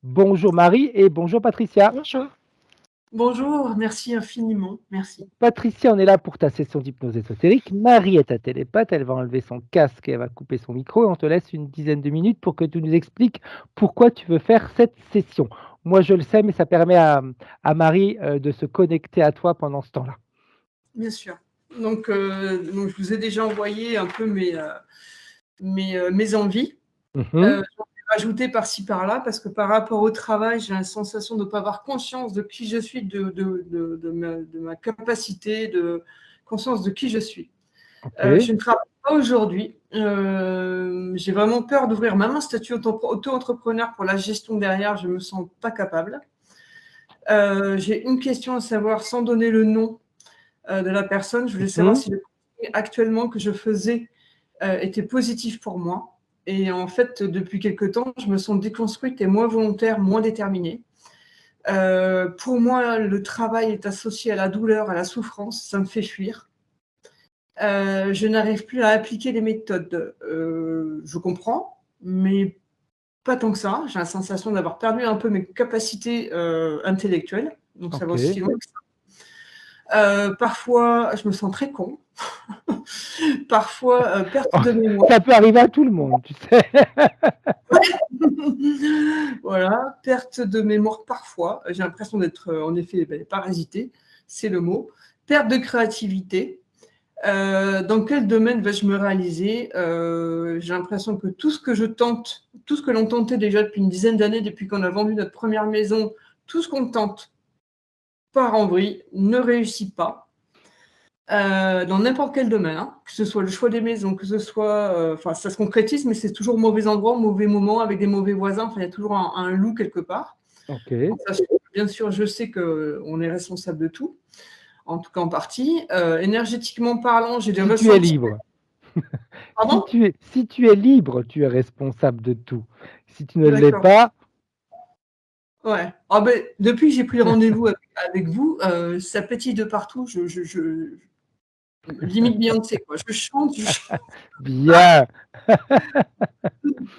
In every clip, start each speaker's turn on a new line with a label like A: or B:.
A: Bonjour Marie et bonjour Patricia.
B: Bonjour. Bonjour, merci infiniment, merci.
A: Patricia, on est là pour ta session d'hypnose ésotérique. Marie est ta télépathe, elle va enlever son casque et elle va couper son micro et on te laisse une dizaine de minutes pour que tu nous expliques pourquoi tu veux faire cette session. Moi je le sais, mais ça permet à Marie de se connecter à toi pendant ce temps-là.
B: Bien sûr. Donc je vous ai déjà envoyé un peu mes envies.
A: Mhm.
B: J'en ai rajouté par-ci par-là parce que par rapport au travail, j'ai la sensation de ne pas avoir conscience de qui je suis, de ma capacité, de conscience de qui je suis.
A: Ok.
B: Je ne travaille pas aujourd'hui. J'ai vraiment peur d'ouvrir même un statut auto-entrepreneur pour la gestion derrière. Je ne me sens pas capable. J'ai une question à savoir, sans donner le nom de la personne. Je voulais savoir
A: Mhm.
B: si le contenu actuellement que je faisais était positif pour moi. Et en fait, depuis quelque temps, je me sens déconstruite et moins volontaire, moins déterminée. Pour moi, le travail est associé à la douleur, à la souffrance. Ça me fait fuir. Je n'arrive plus à appliquer les méthodes. Je comprends, mais pas tant que ça. J'ai la sensation d'avoir perdu un peu mes capacités intellectuelles. Donc ça va
A: Ok.
B: aussi loin que ça. Parfois, je me sens très con. Parfois, perte de mémoire.
A: Ça peut arriver à tout le monde, tu sais.
B: Voilà, perte de mémoire parfois. J'ai l'impression d'être, en effet, parasité, c'est le mot. Perte de créativité. Dans quel domaine vais-je me réaliser? J'ai l'impression que tout ce que je tente, tout ce que l'on tentait déjà depuis une dizaine d'années, depuis qu'on a vendu notre première maison, tout ce qu'on tente part en vrille, ne réussit pas. Dans n'importe quel domaine, hein, que ce soit le choix des maisons, que ce soit, enfin, ça se concrétise, mais c'est toujours au mauvais endroit, au mauvais moment, avec des mauvais voisins. Enfin, il y a toujours un loup quelque part.
A: Ok.
B: En sachant que, bien sûr, je sais qu'on est responsable de tout, en tout cas en partie. Énergétiquement parlant, j'ai des
A: Si tu es
B: ressentis.
A: libre.
B: Pardon?
A: Si tu es libre, tu es responsable de tout. Si tu ne l'es
B: D'accord.
A: pas,
B: Ouais. Ah ben, depuis que j'ai pris rendez-vous avec vous, ça pétille de partout. Limite Beyoncé, quoi. Je chante, je chante.
A: bien.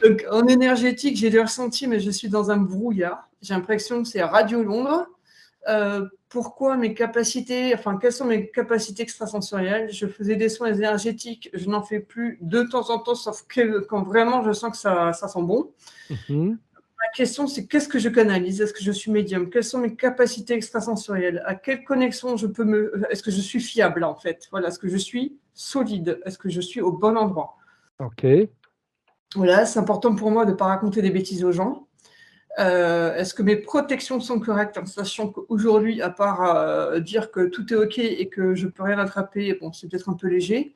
B: Donc, en énergétique, j'ai des ressentis, mais je suis dans un brouillard. J'ai l'impression que c'est Radio Londres. Pourquoi mes capacités, enfin, quelles sont mes capacités extrasensorielles? Je faisais des soins énergétiques, je n'en fais plus de temps en temps, sauf que quand vraiment je sens que ça sent bon.
A: Mhm.
B: La question, c'est qu'est-ce que je canalise? Est-ce que je suis médium? Quelles sont mes capacités extrasensorielles? À quelle connexion je peux me. Est-ce que je suis fiable, en fait? Voilà, est-ce que je suis solide? Est-ce que je suis au bon endroit?
A: Ok.
B: Voilà, c'est important pour moi de ne pas raconter des bêtises aux gens. Est-ce que mes protections sont correctes, en sachant qu'aujourd'hui, à part dire que tout est OK et que je ne peux rien attraper, bon, c'est peut-être un peu léger.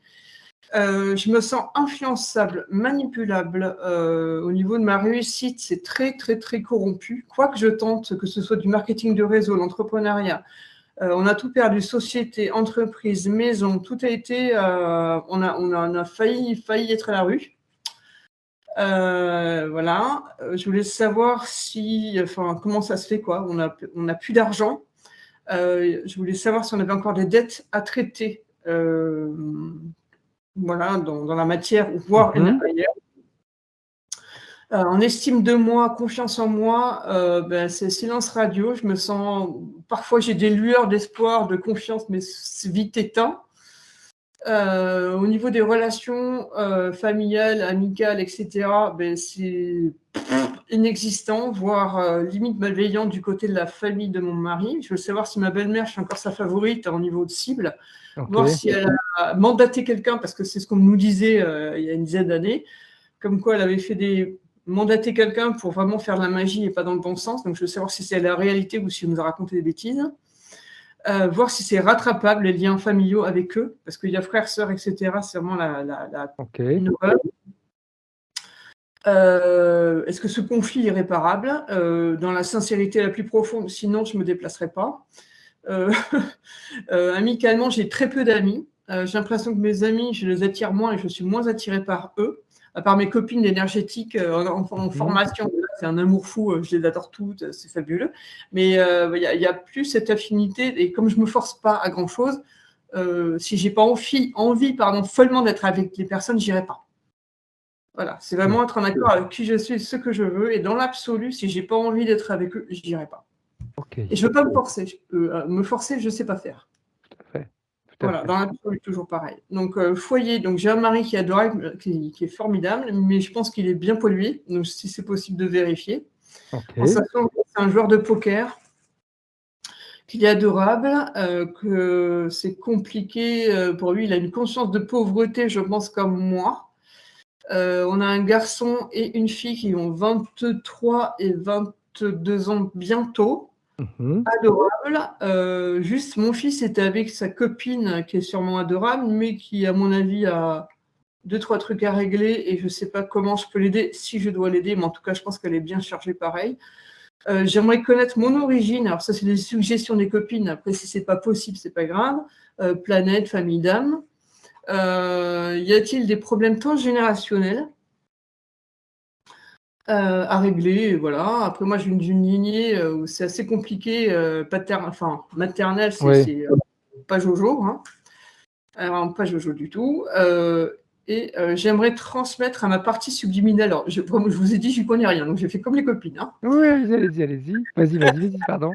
B: Je me sens influençable, manipulable. Au niveau de ma réussite, c'est très, très, très corrompu. Quoi que je tente, que ce soit du marketing de réseau, l'entrepreneuriat, on a tout perdu, société, entreprise, maison, tout a été. On a failli être à la rue. Voilà. Je voulais savoir comment ça se fait, quoi. On a plus d'argent. Je voulais savoir si on avait encore des dettes à traiter, voilà, dans la matière, voire
A: Mhm.
B: ailleurs. En estime de moi, confiance en moi, c'est silence radio. Je me sens, parfois j'ai des lueurs d'espoir, de confiance, mais c'est vite éteint. Au niveau des relations familiales, amicales, etc., c'est inexistant, voire limite malveillant du côté de la famille de mon mari. Je veux savoir si ma belle-mère, je suis encore sa favorite au niveau de cible,
A: Ok.
B: voir si elle a mandaté quelqu'un, parce que c'est ce qu'on nous disait il y a une dizaine d'années, comme quoi elle avait mandaté quelqu'un pour vraiment faire de la magie et pas dans le bon sens. Donc je veux savoir si c'est la réalité ou si on nous a raconté des bêtises. Voir si c'est rattrapable, les liens familiaux avec eux, parce qu'il y a frères, sœurs, etc. C'est vraiment
A: Ok.
B: une horreur. Est-ce que ce conflit est réparable? Dans la sincérité la plus profonde, sinon je ne me déplacerai pas. Euh, amicalement, j'ai très peu d'amis. J'ai l'impression que mes amis, je les attire moins et je suis moins attirée par eux. À part mes copines énergétiques en
A: Mhm.
B: formation, c'est un amour fou, je les adore toutes, c'est fabuleux. Mais il y a plus cette affinité, et comme je ne me force pas à grand-chose, si j'ai pas envie follement d'être avec les personnes, j'irai pas. Voilà, c'est vraiment être en accord avec qui je suis, ce que je veux. Et dans l'absolu, si j'ai pas envie d'être avec eux, je n'irai pas.
A: Ok,
B: Et je ne veux pas me forcer. Me forcer, je ne sais pas faire.
A: tout à fait. Tout à
B: Voilà,
A: fait.
B: dans l'absolu, toujours pareil. Donc, foyer, donc j'ai un mari qui est adorable, qui est formidable, mais je pense qu'il est bien pollué. Donc, si c'est possible de vérifier.
A: Ok.
B: En sachant que c'est un joueur de poker, qu'il est adorable, que c'est compliqué pour lui. Il a une conscience de pauvreté, je pense, comme moi. On a un garçon et une fille qui ont 23 et 22 ans bientôt.
A: Mhm.
B: Adorable. Juste, mon fils était avec sa copine, qui est sûrement adorable, mais qui, à mon avis, a 2-3 trucs à régler et je ne sais pas comment je peux l'aider, si je dois l'aider, mais en tout cas, je pense qu'elle est bien chargée pareil. J'aimerais connaître mon origine. Alors ça, c'est des suggestions des copines. Après, si c'est pas possible, c'est pas grave. Planète, famille d'âme. Y a-t-il des problèmes transgénérationnels à régler? Voilà. Après, moi, j'ai une lignée où c'est assez compliqué. Maternelle,
A: Oui.
B: c'est pas Jojo. Hein. Alors, pas Jojo du tout. J'aimerais transmettre à ma partie subliminale. Alors, je vous ai dit, je n'y connais rien, donc j'ai fait comme les copines. Hein.
A: Oui, allez-y, allez-y. Vas-y, pardon.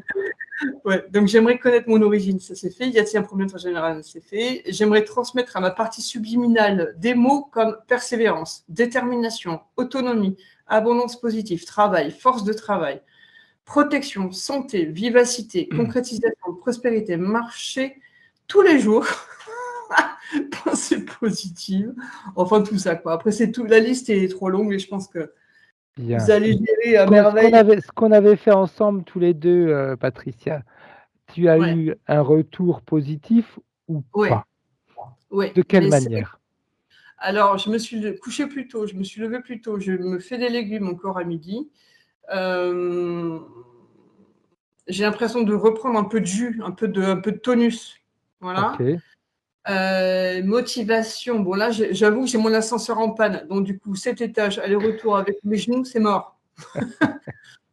B: Ouais, donc j'aimerais connaître mon origine, ça c'est fait. Y a-t-il un problème général, c'est fait. J'aimerais transmettre à ma partie subliminale des mots comme persévérance, détermination, autonomie, abondance positive, travail, force de travail, protection, santé, vivacité, concrétisation, prospérité, marcher tous les jours, pensée positive, enfin tout ça quoi. Après c'est tout, la liste est trop longue et je pense que
A: Bien.
B: vous allez gérer à
A: Ce
B: merveille.
A: qu'on avait fait ensemble tous les deux, Patricia, tu as
B: Ouais,
A: eu un retour positif ou
B: ouais,
A: pas?
B: ouais.
A: De quelle
B: Mais
A: manière?
B: alors, je me suis couchée plus tôt, je me suis levée plus tôt, je me fais des légumes encore à midi. Euh, j'ai l'impression de reprendre un peu de jus, un peu de tonus.
A: Ok.
B: Voilà. Motivation. Bon, là, j'avoue que j'ai mon ascenseur en panne. Donc, du coup, 7 étages, aller-retour avec mes genoux, c'est mort.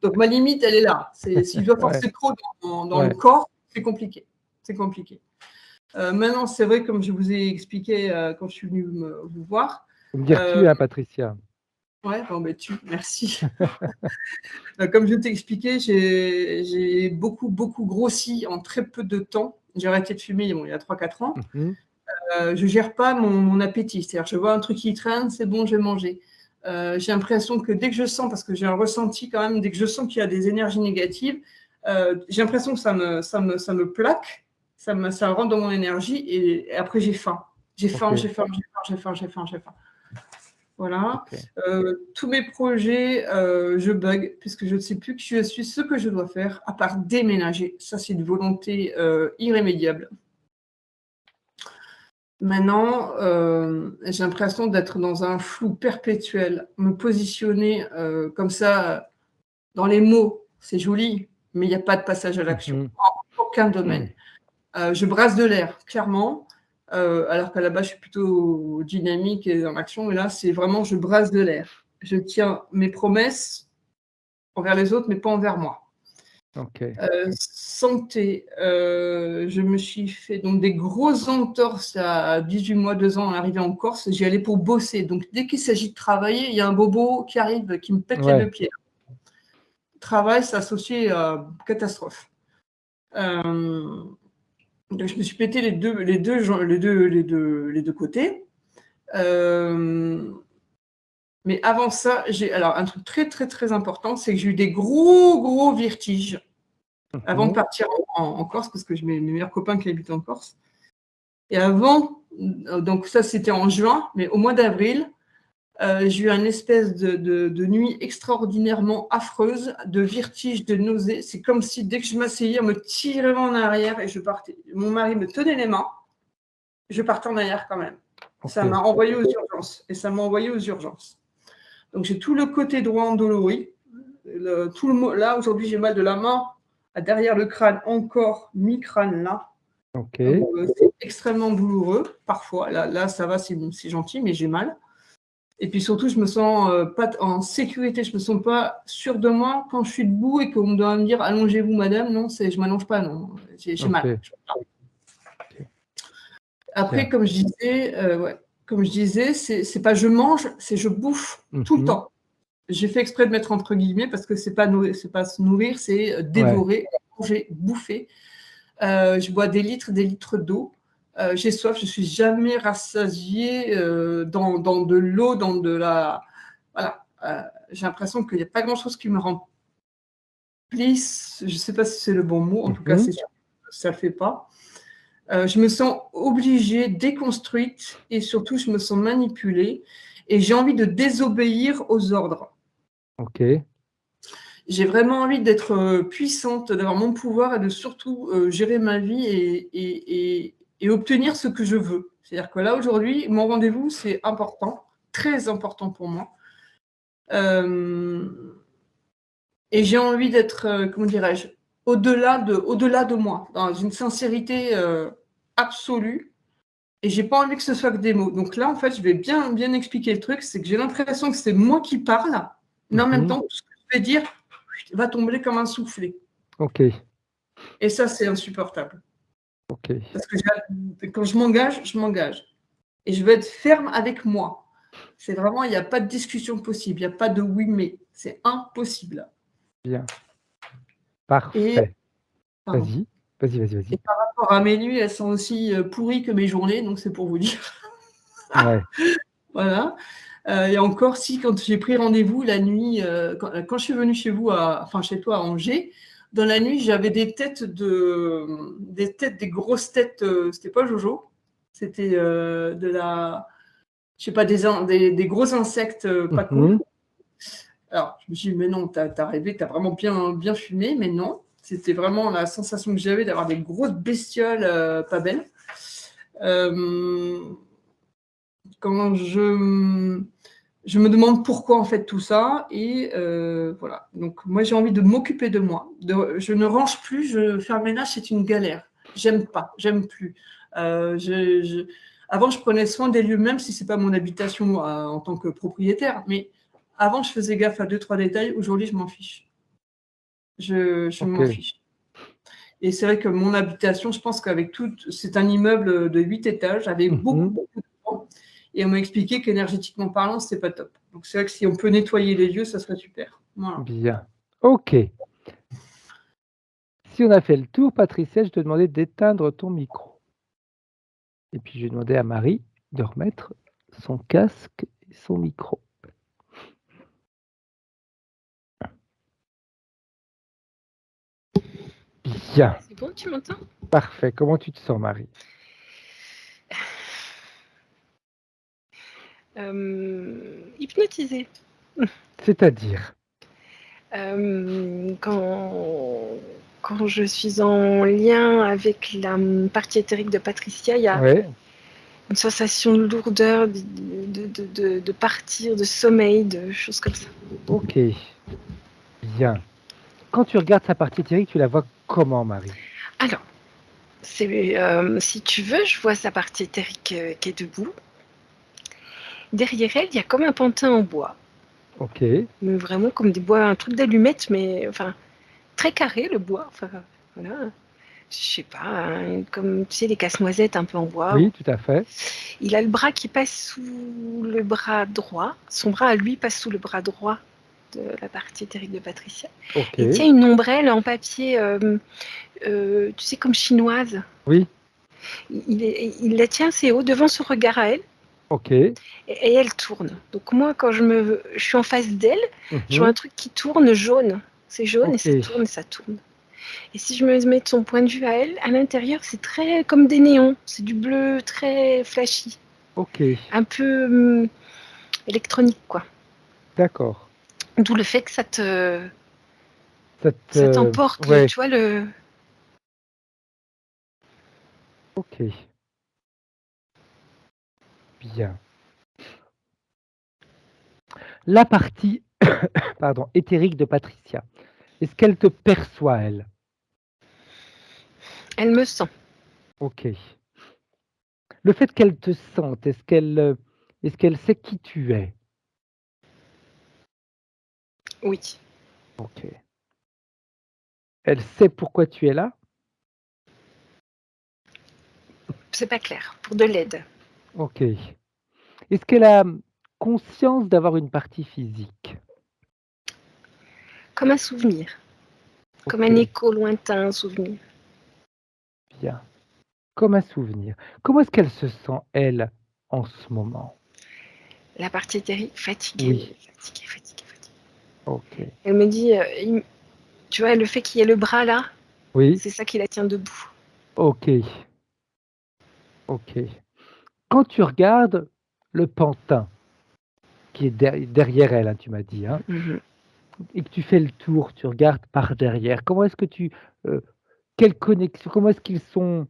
B: Donc, ma limite, elle est là. Si je dois
A: Ouais,
B: forcer trop dans le
A: ouais.
B: corps, c'est compliqué. C'est compliqué. Maintenant, c'est vrai, comme je vous ai expliqué quand je suis venue vous voir.
A: Faut me dire
B: Euh,
A: tu, hein, Patricia.
B: ouais, bon, ben, merci. Comme je t'ai expliqué, j'ai beaucoup grossi en très peu de temps. J'ai arrêté de fumer il y a 3-4 ans.
A: Mhm.
B: Je ne gère pas mon appétit. C'est-à-dire, je vois un truc qui traîne, c'est bon, je vais manger. J'ai l'impression que dès que je sens, parce que j'ai un ressenti quand même, dès que je sens qu'il y a des énergies négatives, j'ai l'impression que ça me plaque, ça rentre dans mon énergie et après j'ai faim. J'ai faim,
A: Ok,
B: j'ai faim, j'ai faim, j'ai faim, j'ai faim, j'ai faim. Voilà.
A: ok.
B: Tous mes projets, je bug puisque je ne sais plus qui je suis, ce que je dois faire, à part déménager. Ça, c'est une volonté irrémédiable. Maintenant, j'ai l'impression d'être dans un flou perpétuel. Me positionner comme ça, dans les mots, c'est joli, mais il n'y a pas de passage à l'action.
A: Mhm.
B: En aucun domaine. Je brasse de l'air, clairement, alors qu'à la base, je suis plutôt dynamique et dans l'action. Et là, c'est vraiment, je brasse de l'air. Je tiens mes promesses envers les autres, mais pas envers moi.
A: Ok.
B: Santé, je me suis fait donc des grosses entorses à 18 mois, 2 ans, arrivé en Corse. J'y allais pour bosser. Donc, dès qu'il s'agit de travailler, il y a un bobo qui arrive, qui me pète les
A: Ouais.
B: 2 pieds. Travail, c'est associé à catastrophe. Euh, donc, je me suis pété les deux côtés. Mais avant ça, alors un truc très très très important, c'est que j'ai eu des gros vertiges avant de
A: Mhm.
B: partir en Corse, parce que j'ai mes meilleurs copains qui habitent en Corse. Et avant, donc ça c'était en juin, mais au mois d'avril, j'ai eu une espèce de nuit extraordinairement affreuse, de vertige, de nausée. C'est comme si dès que je m'asseyais, on me tirait en arrière et je partais. Mon mari me tenait les mains, je partais en arrière quand même. Ça
A: Ok.
B: m'a envoyé aux urgences. Et ça m'a envoyé aux urgences. Donc j'ai tout le côté droit endolori. Là, aujourd'hui, j'ai mal de la main derrière le crâne, encore mi-crâne là.
A: Ok.
B: Donc, c'est extrêmement douloureux, parfois. Là ça va, c'est gentil, mais j'ai mal. Et puis surtout, je me sens pas en sécurité, je me sens pas sûre de moi quand je suis debout et qu'on doit me dire allongez-vous, madame. Non, je m'allonge pas, non. J'ai mal.
A: Ok.
B: Après,
A: Bien.
B: comme je disais, comme je disais, c'est pas je mange, c'est je bouffe tout le temps. J'ai fait exprès de mettre entre guillemets parce que c'est pas se nourrir, c'est dévorer, manger, bouffer. Je bois des litres d'eau. J'ai soif, je suis jamais rassasiée dans de l'eau, dans de la. Voilà. J'ai l'impression qu'il n'y a pas grand-chose qui me remplisse. Je ne sais pas si c'est le bon mot. En tout cas, c'est sûr que ça ne le fait pas. Je me sens obligée, déconstruite et surtout, je me sens manipulée et j'ai envie de désobéir aux ordres.
A: Ok.
B: J'ai vraiment envie d'être puissante, d'avoir mon pouvoir et de surtout gérer ma vie et obtenir ce que je veux. C'est-à-dire que là, aujourd'hui, mon rendez-vous, c'est important, très important pour moi. Et j'ai envie d'être, comment dirais-je, au-delà de moi, dans une sincérité absolue. Et j'ai pas envie que ce soit que des mots. Donc là, en fait, je vais bien expliquer le truc. C'est que j'ai l'impression que c'est moi qui parle, mais en même temps, tout ce que je vais dire va tomber comme un soufflet.
A: Ok.
B: Et ça, c'est insupportable.
A: Ok.
B: Parce que quand je m'engage, je m'engage. Et je veux être ferme avec moi. C'est vraiment, il n'y a pas de discussion possible. Il n'y a pas de oui, mais. C'est impossible.
A: Bien.
B: Et,
A: Parfait.
B: pardon.
A: Vas-y.
B: Et par rapport à mes nuits, elles sont aussi pourries que mes journées, donc c'est pour vous dire.
A: Ouais.
B: Voilà. Et encore, si quand j'ai pris rendez-vous la nuit, quand je suis venue chez vous, chez toi à Angers, dans la nuit, j'avais des grosses têtes. C'était pas Jojo, c'était je sais pas, des gros insectes pas cool. Alors, je me suis dit, mais non, t'as rêvé, t'as vraiment bien fumé, mais non. C'était vraiment la sensation que j'avais d'avoir des grosses bestioles pas belles. Quand je me demande pourquoi en fait tout ça et voilà. Donc moi j'ai envie de m'occuper de moi. Je ne range plus, faire le ménage c'est une galère. J'aime pas, j'aime plus. Avant je prenais soin des lieux même si c'est pas mon habitation en tant que propriétaire, mais avant je faisais gaffe à 2-3 détails. Aujourd'hui je m'en fiche. Je m'en fiche. Et c'est vrai que mon habitation, je pense qu'avec tout, c'est un immeuble de 8 étages avec beaucoup de gens. Et on m'a expliqué qu'énergétiquement parlant, c'est pas top. Donc c'est vrai que si on peut nettoyer les lieux, ça serait super. Voilà.
A: Bien. Ok. Si on a fait le tour, Patricia, je te demandais d'éteindre ton micro. Et puis je vais demander à Marie de remettre son casque et son micro. Bien.
C: C'est bon, tu m'entends?
A: Parfait. Comment tu te sens, Marie?
C: Hypnotisée.
A: C'est-à-dire?
C: Quand je suis en lien avec la partie éthérique de Patricia, il y a une sensation de lourdeur, de partir, de sommeil, de choses comme ça.
A: Ok. Bien. Quand tu regardes sa partie éthérique, tu la vois comment, Marie?
C: Alors, si tu veux, je vois sa partie éthérique qui est debout. Derrière elle, il y a comme un pantin en bois.
A: Ok.
C: Mais vraiment comme des bois, un truc d'allumette, mais enfin très carré le bois. Enfin, voilà. Je sais pas, hein, comme tu sais, les casse-noisettes un peu en bois.
A: Oui, tout à fait.
C: Il a le bras qui passe sous le bras droit. Son bras à lui passe sous le bras droit de la partie éthérique de Patricia.
A: Ok.
C: Et tient une ombrelle en papier, tu sais, comme chinoise.
A: Oui.
C: Il la tient assez haut devant son regard à elle.
A: Ok.
C: Et elle tourne. Donc moi, quand je suis en face d'elle, je vois un truc qui tourne jaune. C'est jaune et ça tourne et ça tourne. Et si je me mets de son point de vue à elle, à l'intérieur, c'est très comme des néons. C'est du bleu très flashy.
A: Ok.
C: Un peu électronique, quoi.
A: D'accord.
C: D'où le fait que ça t'emporte,
A: ouais.
C: tu vois, le...
A: Ok. Bien. La partie pardon, éthérique de Patricia, est-ce qu'elle te perçoit, elle?
C: Elle me sent.
A: Ok. Le fait qu'elle te sente, est-ce qu'elle sait qui tu es?
C: Oui.
A: Ok. Elle sait pourquoi tu es là?
C: C'est pas clair. Pour de l'aide.
A: Ok. Est-ce qu'elle a conscience d'avoir une partie physique?
C: Comme un souvenir, comme un
A: OK,
C: écho lointain, un souvenir.
A: bien. Comme un souvenir. Comment est-ce qu'elle se sent, elle, en ce moment?
C: La partie éthérique,
A: Oui,
C: fatiguée, fatiguée, fatiguée, fatiguée.
A: OK.
C: Elle me dit, tu vois, le fait qu'il y ait le bras là,
A: Oui,
C: c'est ça qui la tient debout.
A: OK, OK. Quand tu regardes le pantin qui est derrière elle, hein, tu m'as dit, hein,
C: Mhm.
A: et que tu fais le tour, tu regardes par derrière, comment est-ce que heu, quelle connexion comment est-ce qu'ils sont,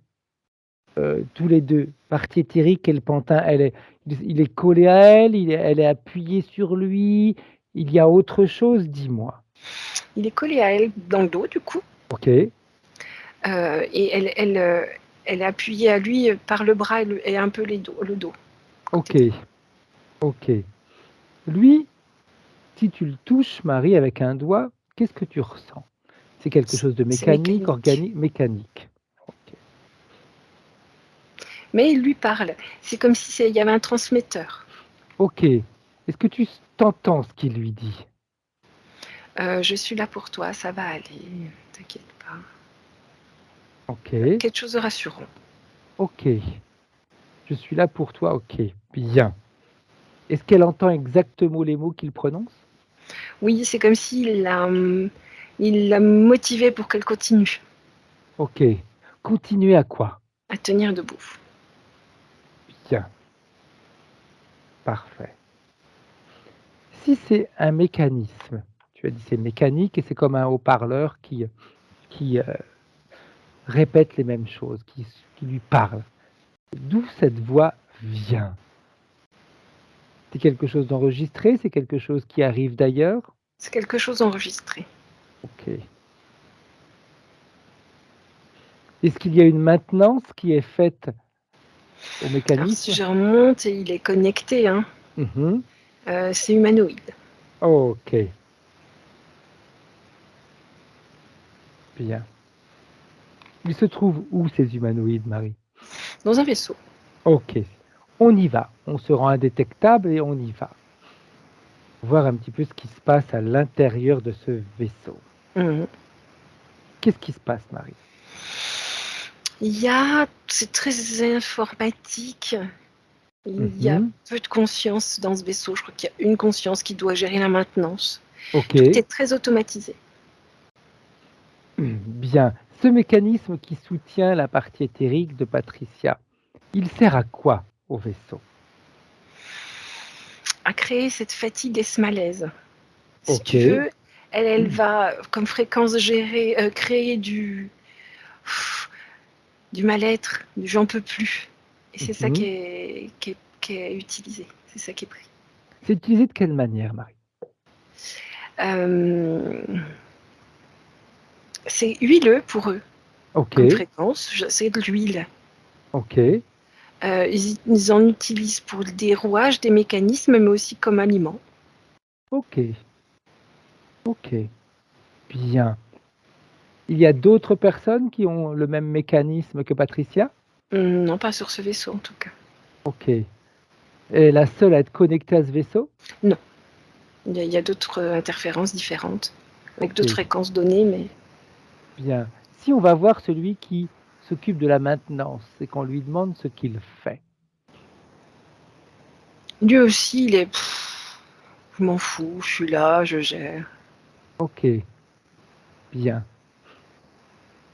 A: tous les 2? Partie éthérique et le pantin, il est collé à elle, elle est appuyée sur lui, il y a autre chose? Dis-moi.
C: Il est collé à elle dans le dos, du coup,
A: OK,
C: et elle est appuyée à lui par le bras et un peu le dos. Côté
A: OK, OK. Lui, si tu le touches, Marie, avec un doigt, qu'est-ce que tu ressens? C'est quelque chose de
C: c'est
A: mécanique,
C: mécanique.
A: organique, mécanique? OK.
C: Mais il lui parle. C'est comme si il y avait un transmetteur.
A: OK. Est-ce que t'entends ce qu'il lui dit?
C: Je suis là pour toi, ça va aller, t'inquiète pas.
A: OK,
C: Quelque chose de rassurant.
A: OK. Je suis là pour toi, OK, bien. Est-ce qu'elle entend exactement les mots qu'il prononce?
C: Oui, c'est comme il l'a motivée pour qu'elle continue
A: OK. Continuer à quoi?
C: à tenir debout.
A: Bien, parfait. Si c'est un mécanisme, tu as dit c'est mécanique et c'est comme un haut-parleur qui répète les mêmes choses, qui lui parle. D'où cette voix vient? C'est quelque chose d'enregistré? C'est quelque chose qui arrive d'ailleurs?
C: C'est quelque chose d'enregistré.
A: OK. Est-ce qu'il y a une maintenance qui est faite au
C: Alors si
A: mécanisme?
C: je remonte, et il est connecté, hein,
A: Mmh.
C: c'est humanoïde.
A: OK, bien. Ils se trouvent où ces humanoïdes, Marie?
C: Dans un vaisseau.
A: OK, on y va. On se rend indétectable et on y va. Voir un petit peu ce qui se passe à l'intérieur de ce vaisseau.
C: Mhm.
A: Qu'est-ce qui se passe, Marie?
C: C'est très informatique. Il y a
A: Mmh.
C: peu de conscience dans ce vaisseau. Je crois qu'il y a une conscience qui doit gérer la maintenance. Tout
A: OK,
C: est très automatisé.
A: bien. Ce mécanisme qui soutient la partie éthérique de Patricia, il sert à quoi au vaisseau?
C: À créer cette fatigue et ce malaise. Si tu
A: OK.
C: veux, elle va, comme fréquence, créer du mal-être, du j'en peux plus. Et c'est ça
A: Mmh.
C: qui est utilisé. C'est ça qui est pris.
A: C'est utilisé de quelle manière, Marie?
C: Euh, c'est huileux pour eux, comme
A: OK,
C: fréquence. C'est de l'huile.
A: OK,
C: Ils en utilisent pour des rouages, des mécanismes, mais aussi comme aliment.
A: OK, OK, bien. Il y a d'autres personnes qui ont le même mécanisme que Patricia?
C: Non, pas sur ce vaisseau en tout cas.
A: OK. Et la seule à être connectée à ce vaisseau?
C: Non, il y a d'autres interférences différentes, avec d'autres
A: OK,
C: fréquences données, mais
A: bien. Si on va voir celui qui s'occupe de la maintenance et qu'on lui demande ce qu'il fait.
C: lui aussi, il est je m'en fous, je suis là, je gère.
A: OK, bien.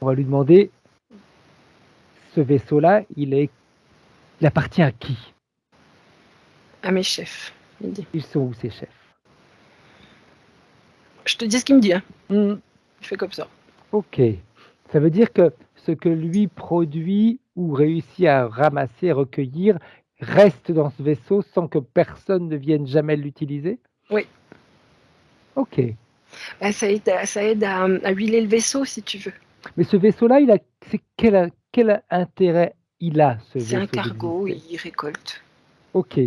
A: On va lui demander, ce vaisseau-là, il appartient à qui?
C: À mes chefs, il dit.
A: Ils sont où ses chefs?
C: Je te dis ce qu'il me dit, hein.
A: Mmh,
C: Je fais comme ça.
A: OK. Ça veut dire que ce que lui produit ou réussit à ramasser, recueillir, reste dans ce vaisseau sans que personne ne vienne jamais l'utiliser?
C: Oui,
A: OK.
C: bah, ça aide à huiler le vaisseau si tu veux.
A: Mais ce vaisseau-là, c'est quel intérêt il a, ce
C: C'est un
A: vaisseau
C: cargo,
A: d'exister?
C: il récolte.
A: OK,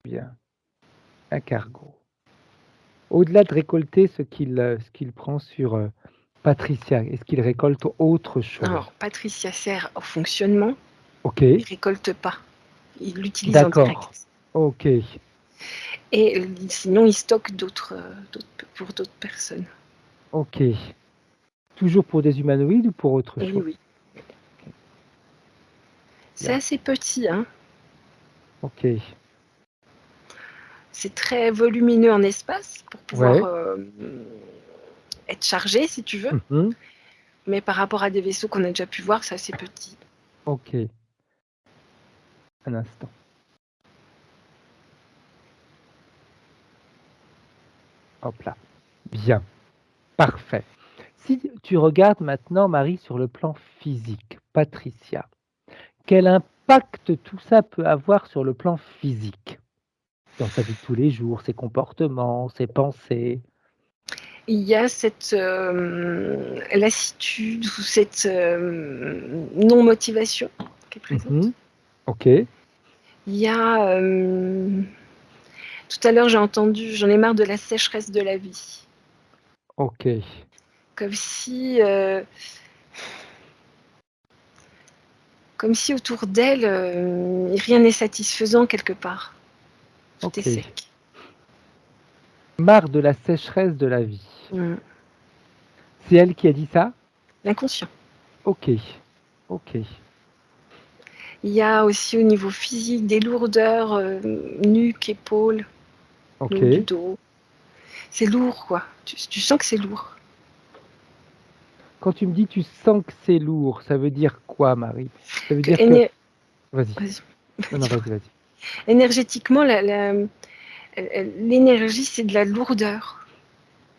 A: bien, un cargo. Au-delà de récolter ce qu'il prend sur, Patricia, est-ce qu'il récolte autre chose?
C: Alors, Patricia sert au fonctionnement,
A: Ok.
C: Il récolte pas. Il l'utilise en
A: D'accord.
C: direct.
A: Ok.
C: Et sinon, il stocke pour d'autres personnes.
A: Ok. Toujours pour des humanoïdes ou pour autre
C: Oui,
A: chose?
C: oui.
A: Ok.
C: C'est
A: Bien.
C: assez petit, hein.
A: Ok.
C: C'est très volumineux en espace pour pouvoir
A: Ouais.
C: être chargé, si tu veux.
A: Mhm.
C: Mais par rapport à des vaisseaux qu'on a déjà pu voir, c'est assez petit.
A: Ok. Un instant. Hop là. Bien. Parfait. Si tu regardes maintenant, Marie, sur le plan physique, Patricia, quel impact tout ça peut avoir sur le plan physique? Dans sa vie de tous les jours, ses comportements, ses pensées?
C: Il y a cette lassitude ou cette non-motivation qui est présente.
A: Mmh. OK,
C: Il y a tout à l'heure, j'en ai marre de la sécheresse de la vie.
A: OK,
C: Comme si, comme si autour d'elle, rien n'est satisfaisant quelque part. Tout est
A: OK.
C: sec.
A: Marre de la sécheresse de la vie.
C: Mmh.
A: C'est elle qui a dit ça?
C: L'inconscient.
A: OK, OK,
C: Il y a aussi au niveau physique des lourdeurs, nuque, épaules, le haut du
A: OK.
C: dos. C'est lourd, quoi. Tu sens que c'est lourd.
A: Quand tu me dis: «Tu sens que c'est lourd», ça veut dire quoi, Marie? Ça veut
C: Que
A: dire que vas-y.
C: vas-y,
A: Non, non,
C: dis-moi.
A: vas-y, vas-y.
C: Énergétiquement, l'énergie, c'est de la lourdeur,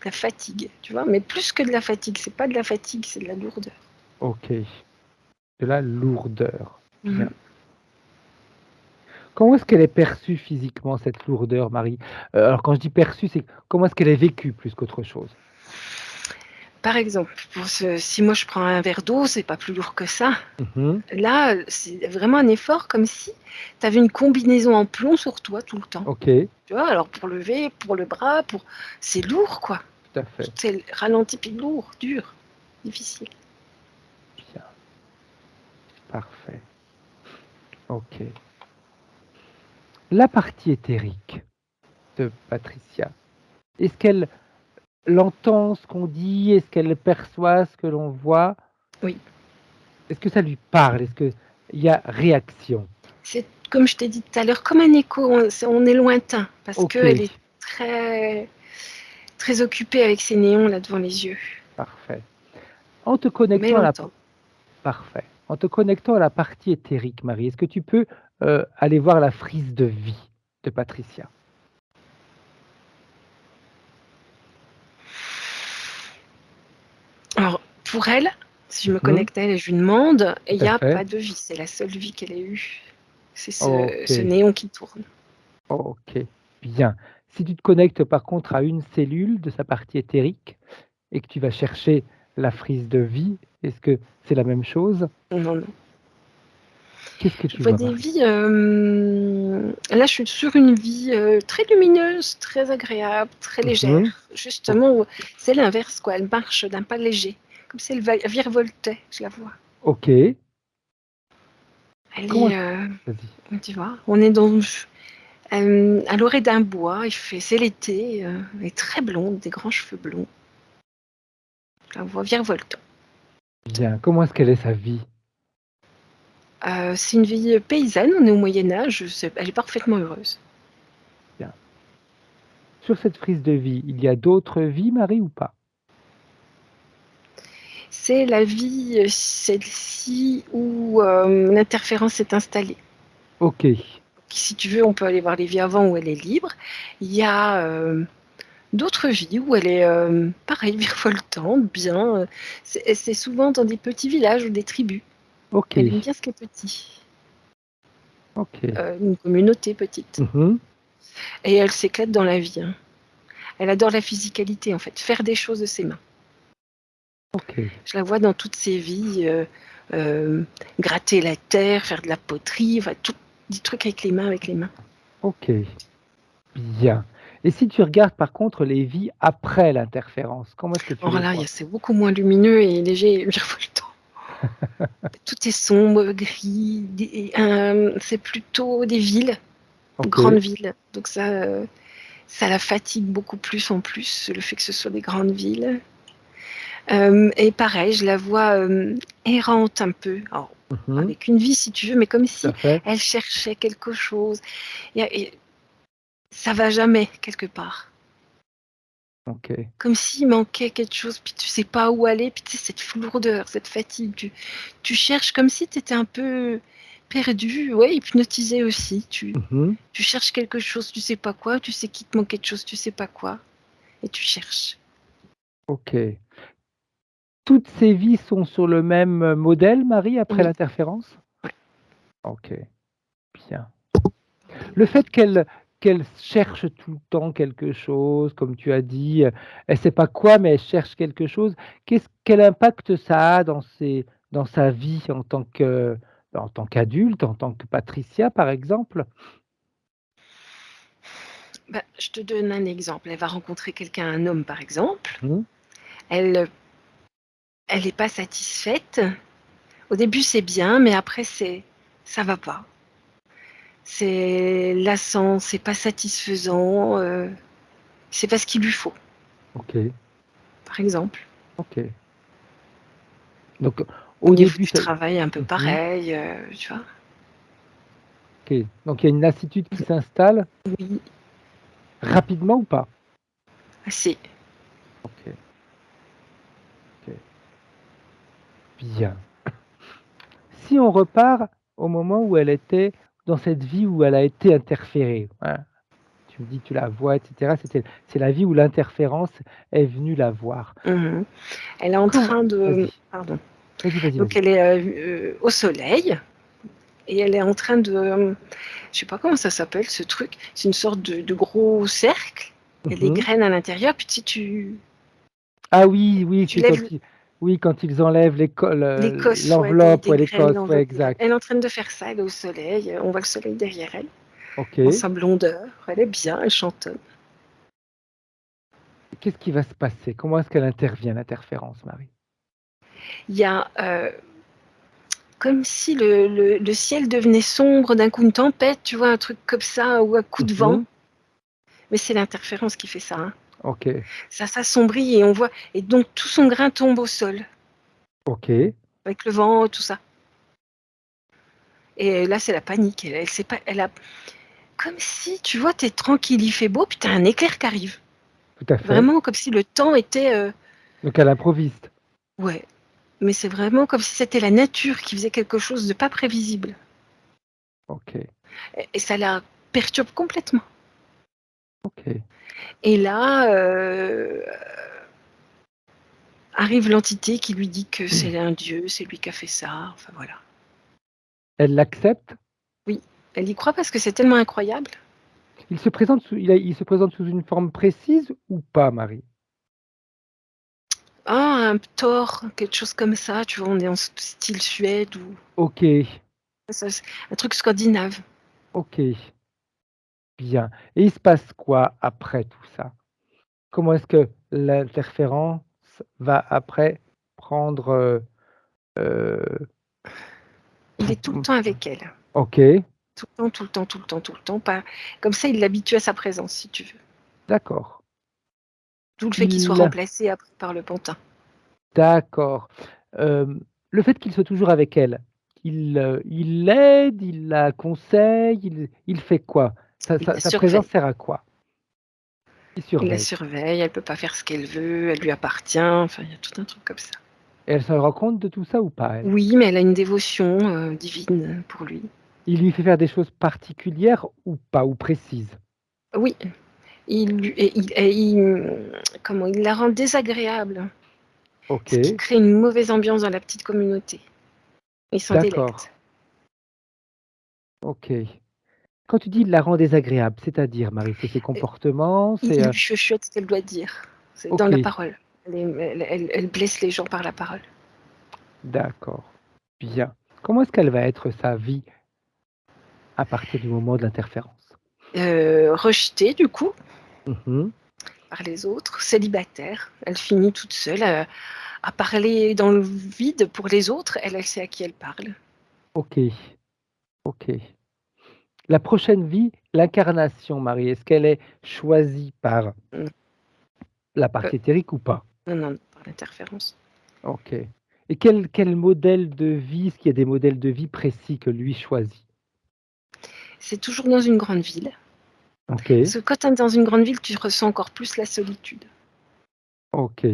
C: de la fatigue, tu vois? Mais plus que de la fatigue, c'est pas de la fatigue, c'est de la lourdeur.
A: OK, de la lourdeur.
C: Mmh.
A: Bien. Comment est-ce qu'elle est perçue physiquement, cette lourdeur, Marie? Alors quand je dis perçue, c'est comment est-ce qu'elle est vécue plus qu'autre chose?
C: Par exemple, si moi je prends un verre d'eau, c'est pas plus lourd que ça.
A: Mmh.
C: Là, c'est vraiment un effort comme si tu avais une combinaison en plomb sur toi tout le temps.
A: OK,
C: Tu vois? Alors pour lever, pour le bras, c'est lourd quoi.
A: tout à fait.
C: Tout est ralenti puis lourd, dur, difficile.
A: Bien, parfait. OK. La partie éthérique de Patricia, est-ce qu'elle l'entend ce qu'on dit? Est-ce qu'elle perçoit ce que l'on voit?
C: Oui.
A: Est-ce que ça lui parle? Est-ce qu'il y a réaction?
C: C'est comme je t'ai dit tout à l'heure, comme un écho, on est lointain parce qu'elle
A: OK,
C: est très, très occupée avec ses néons là devant les yeux,
A: parfait. En te
C: mais
A: connectant à la
C: longtemps.
A: parfait. En te connectant à la partie éthérique, Marie, est-ce que tu peux, aller voir la frise de vie de Patricia?
C: Alors pour elle, si je me
A: Mmh.
C: connecte à elle et je lui demande, il
A: Tout
C: n'y
A: à
C: a
A: fait.
C: pas de vie, c'est la seule vie qu'elle ait eue. C'est ce
A: OK,
C: néon qui tourne.
A: OK, bien. Si tu te connectes par contre à une cellule de sa partie éthérique et que tu vas chercher la frise de vie, est-ce que c'est la même chose?
C: Non, non.
A: Qu'est-ce que
C: Je
A: tu
C: vois
A: vois,
C: des
A: Marie?
C: vies, là je suis sur une vie, très lumineuse, très agréable, très légère.
A: Mmh.
C: Justement, c'est l'inverse quoi, elle marche d'un pas léger, comme si elle virevoltait, je la vois.
A: OK.
C: Elle
A: Comment
C: est,
A: est-ce vas-y.
C: tu vois? On est à l'orée d'un bois, c'est l'été, elle est très blonde, des grands cheveux blonds. Je la vois virevoltant.
A: Bien. Comment est-ce qu'elle est sa vie?
C: C'est une vie, paysanne, on est au Moyen Âge, elle est parfaitement heureuse.
A: Bien. Sur cette frise de vie, il y a d'autres vies, Marie, ou pas?
C: C'est la vie, celle-ci où, l'interférence est installée.
A: OK.
C: Si tu veux, on peut aller voir les vies avant où elle est libre. Il y a, d'autres vies où elle est, pareil virevoltante, bien, c'est souvent dans des petits villages ou des tribus. Elle
A: OK.
C: aime bien ce qui est petit,
A: OK.
C: une communauté petite
A: Mmh.
C: et elle s'éclate dans la vie, hein. Elle adore la physicalité en fait, faire des choses de ses mains.
A: OK.
C: Je la vois dans toutes ses vies, gratter la terre, faire de la poterie, enfin tout des trucs avec les mains, avec les mains.
A: OK. Bien. Et si tu regardes par contre les vies après l'interférence, comment est-ce que tu
C: Alors
A: les
C: là,
A: vois?
C: c'est beaucoup moins lumineux et léger et virevoltant. Tout est sombre, gris. C'est plutôt des villes,
A: Ok.
C: grandes villes. Donc ça la fatigue beaucoup plus en plus, le fait que ce soit des grandes villes. Et pareil, je la vois errante un peu. Alors,
A: Mhm.
C: avec une vie si tu veux, mais comme
A: Tout à
C: si
A: fait.
C: elle cherchait quelque chose. Et ça va jamais quelque part.
A: Ok.
C: Comme s'il manquait quelque chose, puis tu sais pas où aller, puis tu sais, cette lourdeur, cette fatigue. Tu cherches comme si tu étais un peu perdu, ouais, hypnotisé aussi.
A: Mhm.
C: Tu cherches quelque chose, tu sais pas quoi, tu sais qu'il te manque quelque chose, tu sais pas quoi, et tu cherches.
A: Ok. Toutes ces vies sont sur le même modèle, Marie, après
C: Oui,
A: l'interférence?
C: ouais.
A: Ok, bien. Le fait qu'elle cherche tout le temps quelque chose, comme tu as dit, elle sait pas quoi, mais elle cherche quelque chose. Quel impact ça a dans sa vie en tant qu'adulte, en tant que Patricia, par exemple?
C: Bah, je te donne un exemple. Elle va rencontrer quelqu'un, un homme par exemple.
A: Mmh.
C: Elle, elle n'est pas satisfaite. Au début c'est bien, mais après ça va pas. C'est lassant, c'est pas satisfaisant. C'est pas ce qu'il lui faut,
A: OK,
C: par exemple.
A: OK. Donc
C: Au
A: au
C: niveau
A: début
C: du
A: ça
C: travail, un peu
A: mmh
C: pareil, tu vois.
A: OK. Donc il y a une lassitude qui s'installe
C: Oui,
A: rapidement ou pas?
C: assez.
A: OK, OK, bien. Si on repart au moment où elle était dans cette vie où elle a été interférée, hein, tu me dis tu la vois et cetera, c'est la vie où l'interférence est venue la voir.
C: Mhm. Elle est en
A: Comment
C: train de,
A: vas-y,
C: pardon.
A: vas-y, vas-y,
C: Donc
A: vas-y.
C: elle est au soleil et elle est en train de, je sais pas comment ça s'appelle ce truc. C'est une sorte de gros cercle. Il y a des
A: Mmh.
C: graines à l'intérieur, puis tu,
A: Ah oui, oui,
C: tu
A: c'est
C: lèves
A: quand ils enlèvent
C: l'écosse, ouais,
A: l'enveloppe,
C: des
A: ouais,
C: graines,
A: l'écosse, ouais,
C: l'enveloppe des graines.
A: exact.
C: Elle est en train de faire ça, elle est au soleil. On voit le soleil derrière elle, dans
A: OK.
C: sa blondeur. Elle est bien, elle chantonne.
A: Qu'est-ce qui va se passer? Comment est-ce qu'elle intervient, l'interférence, Marie?
C: Il y a comme si le ciel devenait sombre d'un coup, une tempête, tu vois, un truc comme ça, ou un coup de vent.
A: Mmh.
C: Mais c'est l'interférence qui fait ça, hein.
A: OK,
C: Ça s'assombrit et on voit, et donc tout son grain tombe au sol,
A: OK,
C: avec le vent, tout ça. Et là, c'est la panique. Elle sait pas, elle a, comme si, tu vois, t'es tranquille, il fait beau, puis t'as un éclair qui arrive.
A: tout à fait.
C: Vraiment comme si le temps était,
A: Donc elle improvise.
C: ouais. Mais c'est vraiment comme si c'était la nature qui faisait quelque chose de pas prévisible.
A: OK,
C: Et ça la perturbe complètement.
A: OK.
C: Et là, arrive l'entité qui lui dit que c'est un dieu, c'est lui qui a fait ça, enfin voilà.
A: Elle l'accepte?
C: Oui, elle y croit parce que c'est tellement incroyable.
A: Il se présente sous une forme précise ou pas, Marie?
C: Ah, un Thor, quelque chose comme ça, tu vois, on est en style Suède ou
A: OK,
C: un truc scandinave.
A: OK, bien. Et il se passe quoi après tout ça? Comment est-ce que l'interférence va après prendre, heu,
C: Il est tout le temps avec elle.
A: OK,
C: Tout le temps, tout le temps, tout le temps, tout le temps. Pas comme ça, il l'habitue à sa présence, si tu veux.
A: d'accord.
C: D'où le fait qu'il soit
A: Il
C: remplacé après par le pantin.
A: D'accord. Le fait qu'il soit toujours avec elle, il l'aide, il la conseille, il fait quoi?
C: Il la
A: Sa présence
C: surveille.
A: sert à quoi? Il
C: Il la
A: surveille
C: surveille, elle peut pas faire ce qu'elle veut, elle lui appartient, enfin, il y a tout un truc comme ça.
A: et elle se rend compte de tout ça ou pas, elle?
C: Oui, mais elle a une dévotion, divine pour lui.
A: Il lui fait faire des choses particulières ou pas, ou précises?
C: Oui, comment? Il la rend désagréable, ce qui
A: OK,
C: crée une mauvaise ambiance dans la petite communauté. Il s'en
A: d'accord,
C: délecte.
A: OK. Quand tu dis: «Il la rend désagréable», c'est-à-dire, Marie? C'est ses
C: Heu,
A: comportements?
C: il lui chuchote ce qu'elle doit dire. C'est dans la
A: OK,
C: parole. Elle blesse les gens par la parole.
A: d'accord, bien. Comment est-ce qu'elle va être sa vie à partir du moment de l'interférence?
C: Rejetée du coup,
A: Mmh.
C: par les autres, célibataire. Elle finit toute seule, à parler dans le vide pour les autres, elle sait à qui elle parle.
A: Ok, ok. La prochaine vie, l'incarnation, Marie, est-ce qu'elle est choisie par
C: Non,
A: la
C: euh,
A: partie éthérique ou pas?
C: non, par l'interférence.
A: Ok. Et quel modèle de vie, est-ce qu'il y a des modèles de vie précis que lui choisit?
C: C'est toujours dans une grande ville.
A: Ok,
C: Parce que quand tu es dans une grande ville, tu ressens encore plus la solitude.
A: ok.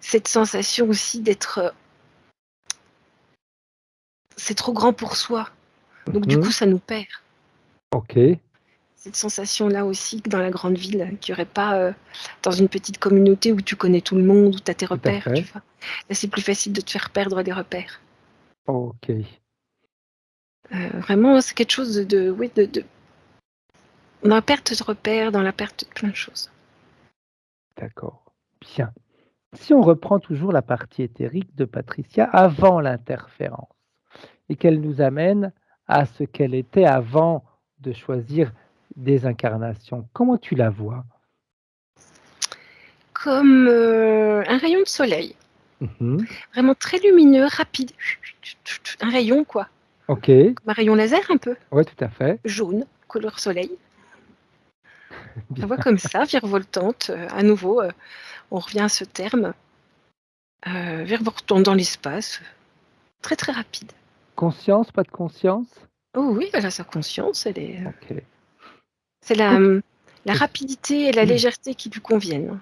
C: Cette sensation aussi d'être... c'est trop grand pour soi. Donc du coup,
A: Mhm.
C: ça nous perd.
A: Ok,
C: Cette sensation-là aussi que dans la grande ville, qu'il n'y aurait pas dans une petite communauté où tu connais tout le monde, où tu as tes
A: tout à
C: repères, tu
A: fait.
C: vois. Là, c'est plus facile de te faire perdre des repères.
A: Ok,
C: Vraiment, c'est quelque chose oui, dans la perte de repères, dans la perte de plein de choses.
A: d'accord. Bien. Si on reprend toujours la partie éthérique de Patricia avant l'interférence et qu'elle nous amène à ce qu'elle était avant de choisir des incarnations, comment tu la vois?
C: Comme un rayon de soleil,
A: Mhm.
C: vraiment très lumineux, rapide. Un rayon, quoi.
A: Ok,
C: Comme un rayon laser un peu,
A: ouais, tout à fait.
C: jaune, couleur soleil. On voit
A: Bien.
C: comme ça, virevoltante, à nouveau, on revient à ce terme, virevoltante dans l'espace, très très rapide.
A: Conscience, pas de conscience?
C: Oh oui, elle a sa conscience,
A: Ok.
C: c'est
A: Quand tu-
C: la
A: oui.
C: rapidité et la légèreté qui lui conviennent.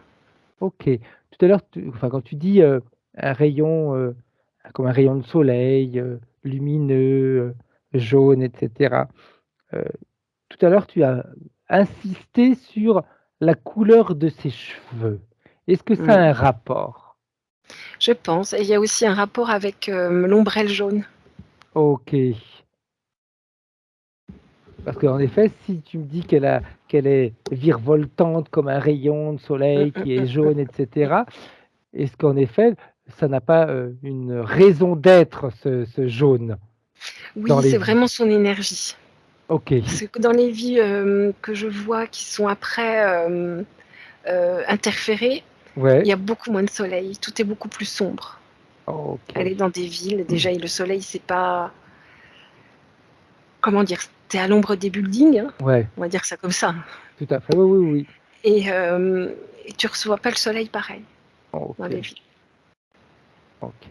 A: Ok. Tout à l'heure, enfin, quand tu dis un rayon, comme un rayon de soleil, lumineux, jaune, etc. euh, Tout à l'heure, tu as insisté sur la couleur de ses cheveux. Est-ce que ça a
C: Mm.
A: un rapport?
C: Je pense. Et il y a aussi un rapport avec l'ombrelle jaune.
A: Ok. Parce qu'en effet, si tu me dis qu'elle est virevoltante comme un rayon de
C: Mm,
A: soleil
C: mm,
A: qui est
C: mm.
A: jaune, etc., est-ce qu'en effet, ça n'a pas une raison d'être, ce jaune, dans
C: Oui,
A: les
C: c'est
A: vies?
C: vraiment son énergie.
A: Ok.
C: Parce que dans les vies que je vois qui sont après interférées, il
A: Ouais.
C: y a beaucoup moins de soleil. Tout est beaucoup plus sombre.
A: Ok.
C: Elle est dans des villes, déjà, et le soleil, c'est pas... Comment dire? T'es à l'ombre des buildings, hein,
A: Ouais,
C: on va dire ça comme ça.
A: tout à fait. Oui, oui, oui.
C: Et tu reçois pas le soleil pareil dans
A: Ok.
C: les villes.
A: Ok.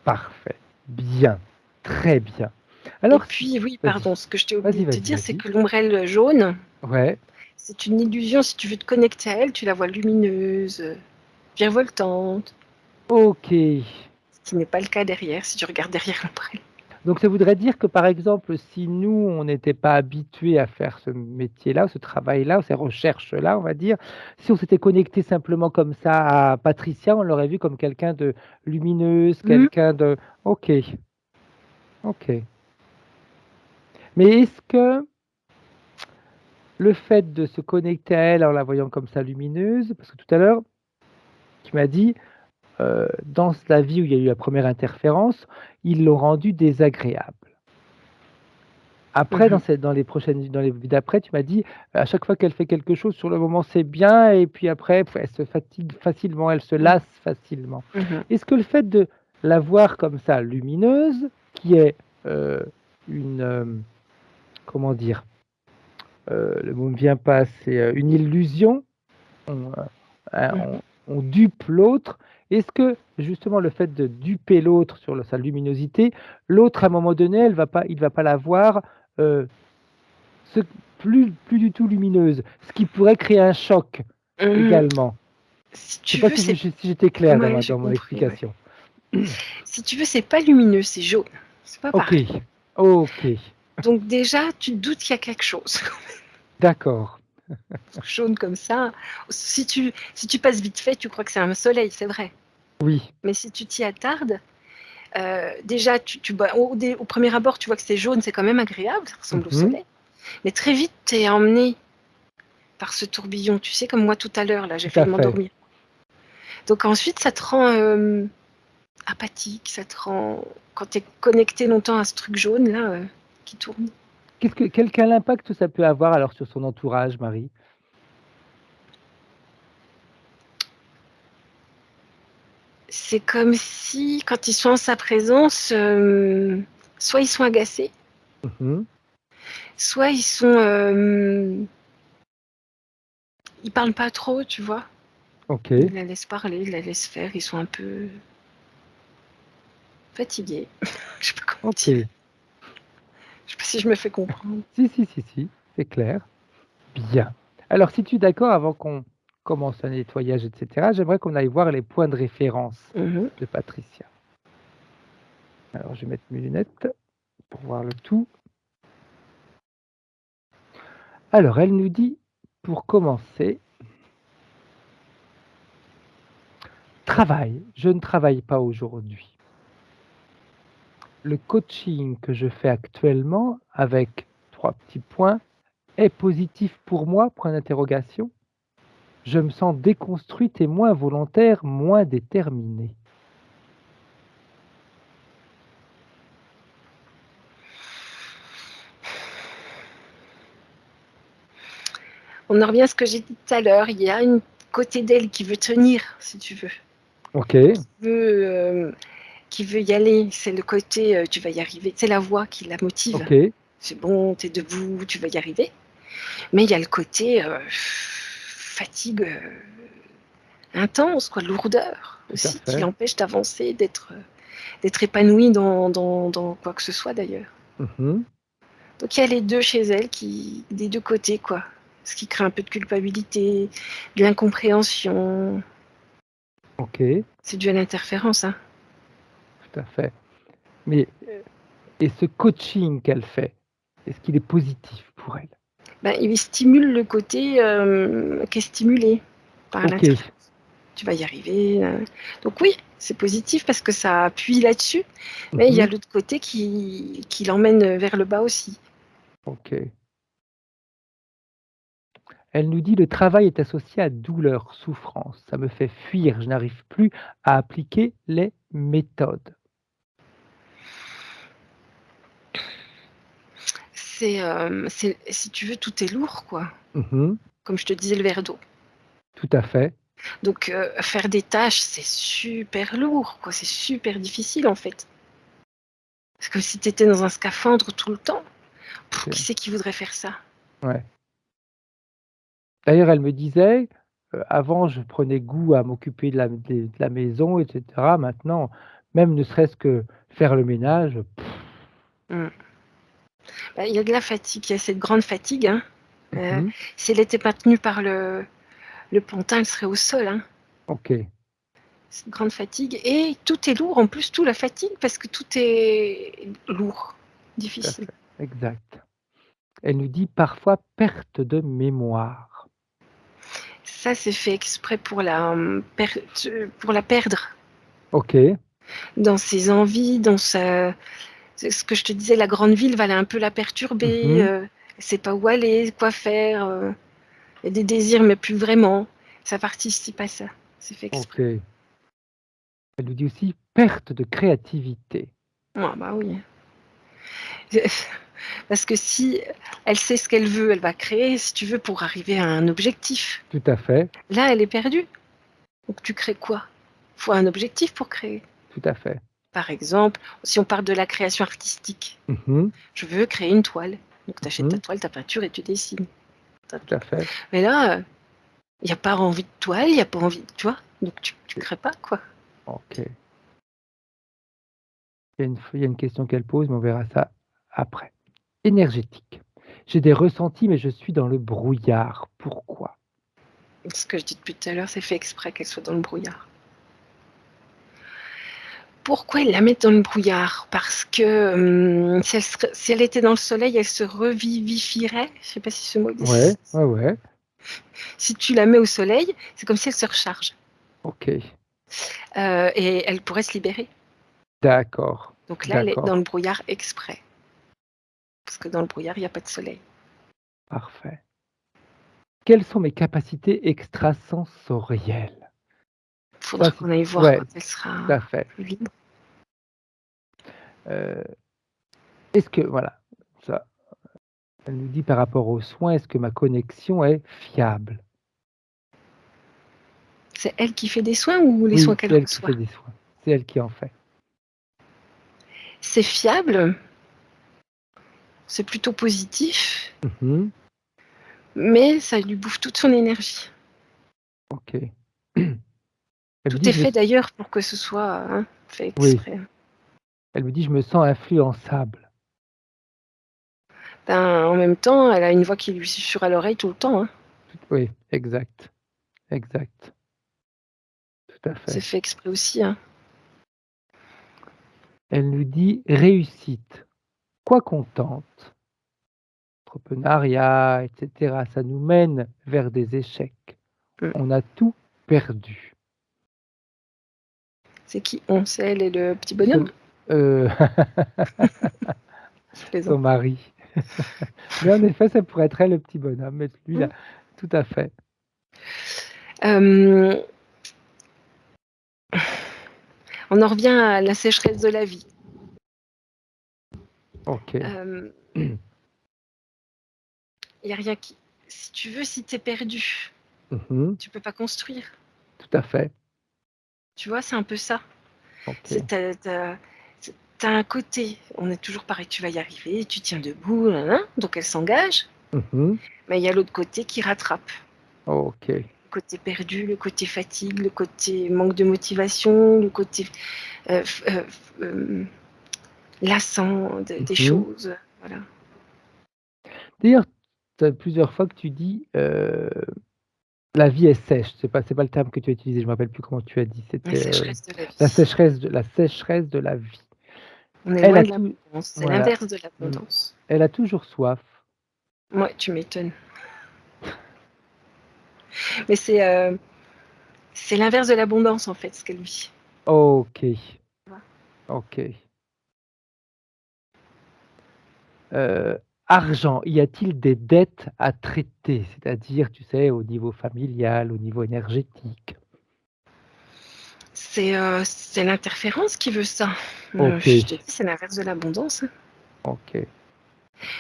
A: Parfait. Bien. Très bien.
C: Et
A: Alors,
C: puis, oui,
A: vas-y.
C: pardon, ce que je t'ai oublié
A: Vas-y,
C: de te
A: vas-y,
C: dire, c'est
A: vas-y.
C: que l'ombrelle jaune,
A: Ouais.
C: c'est une illusion. Si tu veux te connecter à elle, tu la vois lumineuse, virevoltante,
A: Ok.
C: ce qui n'est pas le cas derrière, si tu regardes derrière l'ombrelle.
A: Donc, ça voudrait dire que, par exemple, si nous, on n'était pas habitués à faire ce métier-là, ce travail-là, ces recherches-là, on va dire, si on s'était connecté simplement comme ça à Patricia, on l'aurait vu comme quelqu'un de lumineuse,
C: Hmm.
A: quelqu'un de... Ok. Ok. Mais est-ce que le fait de se connecter à elle en la voyant comme ça lumineuse, parce que tout à l'heure, tu m'as dit, dans la vie où il y a eu la première interférence, ils l'ont rendue désagréable. Après,
C: Mhm.
A: dans les vies d'après, tu m'as dit, à chaque fois qu'elle fait quelque chose, sur le moment, c'est bien et puis après, elle se fatigue facilement, elle se
C: Mhm.
A: lasse facilement.
C: Mhm.
A: Est-ce que le fait de la voir comme ça, lumineuse, qui est, heu, une, comment dire? Le mot ne me vient pas, c'est, une illusion, on,
C: Mhm.
A: on dupe l'autre. Est-ce que, justement, le fait de duper l'autre sur sa luminosité, l'autre, à un moment donné, il va pas la voir, heu ce plus du tout lumineuse, ce qui pourrait créer un choc
C: Mhm.
A: également.
C: Si
A: Je sais
C: tu
A: pas
C: veux,
A: si
C: c'est...
A: j'étais clair
C: Ouais, j'ai
A: dans mon
C: compris, ouais.
A: explication.
C: Si tu veux, c'est pas lumineux, c'est jaune. C'est pas
A: OK,
C: pareil.
A: OK,
C: Donc déjà, tu te doutes qu'il y a quelque chose.
A: d'accord.
C: Jaune comme ça. Si tu passes vite fait, tu crois que c'est un soleil, c'est vrai.
A: Oui,
C: Mais si tu t'y attardes, déjà, au premier abord, tu vois que c'est jaune, c'est quand même agréable, ça ressemble au
A: mmh,
C: soleil. Mais très vite, tu es emmené par ce tourbillon. Tu sais, comme moi tout à l'heure, là, j'ai
A: tout à
C: failli
A: fait.
C: m'endormir. Donc ensuite, ça te rend apathique, ça te rend... Quand tu es connecté longtemps à ce truc jaune, là, qui tourne.
A: Quel impact ça peut avoir alors sur son entourage, Marie?
C: C'est comme si, quand ils sont en sa présence, soit ils sont agacés, soit ils sont... ils parlent pas trop, tu vois.
A: Ok.
C: Ils la laissent parler, ils la laissent faire, ils sont un peu fatigués. Je sais pas comment
A: Ok.
C: dire. Je sais pas si je me fais comprendre.
A: Si, c'est clair. Bien. Alors, si tu es d'accord, avant qu'on commence un nettoyage, etc., j'aimerais qu'on aille voir les points de référence
C: Mhm.
A: de Patricia. Alors, je vais mettre mes lunettes pour voir le tout. Alors, elle nous dit, pour commencer, travail. Je ne travaille pas aujourd'hui. Le coaching que je fais actuellement, avec 3 petits points, est positif pour moi? Point d'interrogation. Je me sens déconstruite et moins volontaire, moins déterminée.
C: On en revient à ce que j'ai dit tout à l'heure. Il y a une côté d'elle qui veut tenir, si tu veux.
A: Ok,
C: Qui veut y aller. C'est le côté tu vas y arriver. C'est la voix qui la motive.
A: ok,
C: C'est bon, t'es debout, tu vas y arriver. Mais il y a le côté fatigue intense, quoi, lourdeur
A: tout à
C: aussi, qui
A: fait.
C: l'empêche d'avancer, d'être épanouie dans quoi que ce soit d'ailleurs.
A: Mhm.
C: Donc il y a les deux chez elle, des deux côtés, quoi. Ce qui crée un peu de culpabilité, de l'incompréhension.
A: Ok,
C: C'est dû à l'interférence, hein.
A: tout à fait. Mais, et ce coaching qu'elle fait, est-ce qu'il est positif pour elle?
C: Ben, il stimule le côté qui est stimulé par
A: Ok,
C: l'interférence. Tu vas y arriver. Donc oui, c'est positif parce que ça appuie là-dessus, mais il y a
A: mhm.
C: l'autre côté qui l'emmène vers le bas aussi.
A: Ok. Elle nous dit: «Le travail est associé à douleur, souffrance. Ça me fait fuir, je n'arrive plus à appliquer les méthodes».
C: Si tu veux, tout est lourd, quoi.
A: Mhm.
C: Comme je te disais, le verre d'eau.
A: Tout à fait.
C: Donc faire des tâches, c'est super lourd, quoi. C'est super difficile en fait. Parce que si tu étais dans un scaphandre tout le temps, qui
A: OK.
C: c'est qui voudrait faire ça?
A: Ouais. D'ailleurs, elle me disait, avant je prenais goût à m'occuper de la maison et cetera. Maintenant, même ne serait-ce que faire le ménage,
C: Mmh. Bah, il y a de la fatigue, il y a cette grande fatigue, hein. Heu,
A: mmh,
C: si elle était pas tenue par le pontin, elle serait au sol, hein.
A: OK,
C: Cette grande fatigue et tout est lourd, en plus, tout la fatigue parce que tout est lourd,
A: tout à
C: difficile.
A: fait, exact. Elle nous dit parfois perte de mémoire.
C: Ça, c'est fait exprès pour pour la perdre
A: OK.
C: dans ses envies, dans sa c'est ce que je te disais, la grande ville va un peu la perturber,
A: Mmh.
C: elle sait pas où aller, quoi faire, il y a des désirs mais plus vraiment. Ça participe à ça, c'est fait exprès.
A: OK. Elle nous dit aussi perte de créativité.
C: Ah bah oui. Parce que si elle sait ce qu'elle veut, elle va créer, si tu veux, pour arriver à un objectif.
A: Tout à fait,
C: Là, elle est perdue. Donc tu crées quoi? Il faut un objectif pour créer.
A: tout à fait.
C: Par exemple, si on parle de la création artistique,
A: Mmh.
C: je veux créer une toile. Donc tu achètes ta
A: Mmh.
C: toile, ta peinture et tu dessines.
A: Tout à fait.
C: Mais là, il n'y a pas envie de toile, il n'y a pas envie, tu vois? Donc tu
A: OK.
C: crées pas, quoi.
A: OK. Il y a une question qu'elle pose, mais on verra ça après. Énergétique. J'ai des ressentis, mais je suis dans le brouillard. Pourquoi?
C: Ce que je dis depuis tout à l'heure, c'est fait exprès qu'elle soit dans le brouillard. Pourquoi ils la mettent dans le brouillard? Parce que si elle était dans le soleil, elle se revivifierait. Je ne sais pas si ce mot
A: Ouais,
C: existe.
A: ouais, ouais.
C: Si tu la mets au soleil, c'est comme si elle se recharge
A: OK.
C: et elle pourrait se libérer.
A: D'accord.
C: Donc là, elle est dans
A: D'accord.
C: le brouillard exprès. Parce que dans le brouillard, il n'y a pas de soleil.
A: Parfait. Quelles sont mes capacités extrasensorielles?
C: Il
A: Ça,
C: faudra
A: c'est
C: qu'on aille voir
A: ouais,
C: quand elle sera
A: tout à fait.
C: plus libre.
A: Heu, est-ce que voilà, ça, elle nous dit par rapport aux soins, est-ce que ma connexion est fiable?
C: C'est elle qui fait des soins ou les
A: Oui,
C: soins
A: c'est
C: qu'elle
A: elle qui
C: reçoit?
A: fait des soins. C'est elle qui en fait.
C: C'est fiable, c'est plutôt positif,
A: Mhm.
C: mais ça lui bouffe toute son énergie.
A: Ok. Elle me
C: Tout
A: dit,
C: est fait d'ailleurs pour que ce soit fait
A: oui,
C: exprès.
A: elle me dit, je me sens influençable.
C: En même temps, elle a une voix qui lui susurre à l'oreille tout le temps. Hein.
A: Oui, exact, exact, tout à
C: C'est
A: fait.
C: fait exprès aussi. Hein.
A: Elle nous dit réussite. Quoi qu'on tente, entrepreneuriat, etc., ça nous mène vers des échecs.
C: Mm.
A: On a tout perdu.
C: C'est qui on? C'est elle et le petit
A: Ce
C: bonhomme?
A: euh,
C: Je
A: son
C: plaisante.
A: mari. Mais en effet, ça pourrait être elle, le petit bonhomme, mais lui là,
C: Mm.
A: tout à fait.
C: Euh, on en revient à la sécheresse de la vie.
A: OK.
C: Il n'y a rien qui... Si tu veux, si tu es perdu,
A: Mmh.
C: tu peux pas construire.
A: Tout à fait.
C: Tu vois, c'est un peu ça.
A: OK.
C: C'est t'as un côté, on est toujours pareil, tu vas y arriver, tu tiens debout, donc elle s'engage,
A: Mmh.
C: mais il y a l'autre côté qui rattrape.
A: OK.
C: Le côté perdu, le côté fatigue, le côté manque de motivation, le côté euh, euh, euh, lassant des
A: Mmh.
C: choses. Voilà.
A: D'ailleurs, tu as plusieurs fois que tu dis, la vie est sèche. C'est pas le terme que tu as utilisé, je me rappelle plus comment tu as dit.
C: La
A: C'était,
C: sécheresse de la
A: la
C: vie.
A: sécheresse de la vie.
C: On est
A: Elle
C: loin
A: a
C: de
A: tout
C: l'abondance, c'est
A: voilà.
C: l'inverse de
A: Mmh.
C: l'abondance.
A: Elle a toujours soif.
C: Moi, tu m'étonnes. Mais c'est l'inverse de l'abondance, en fait, ce qu'elle vit.
A: OK. OK. Argent, y a-t-il des dettes à traiter? C'est-à-dire, tu sais, au niveau familial, au niveau énergétique?
C: C'est l'interférence qui veut ça. Je
A: OK,
C: te dis, c'est l'inverse de l'abondance. Hein.
A: OK,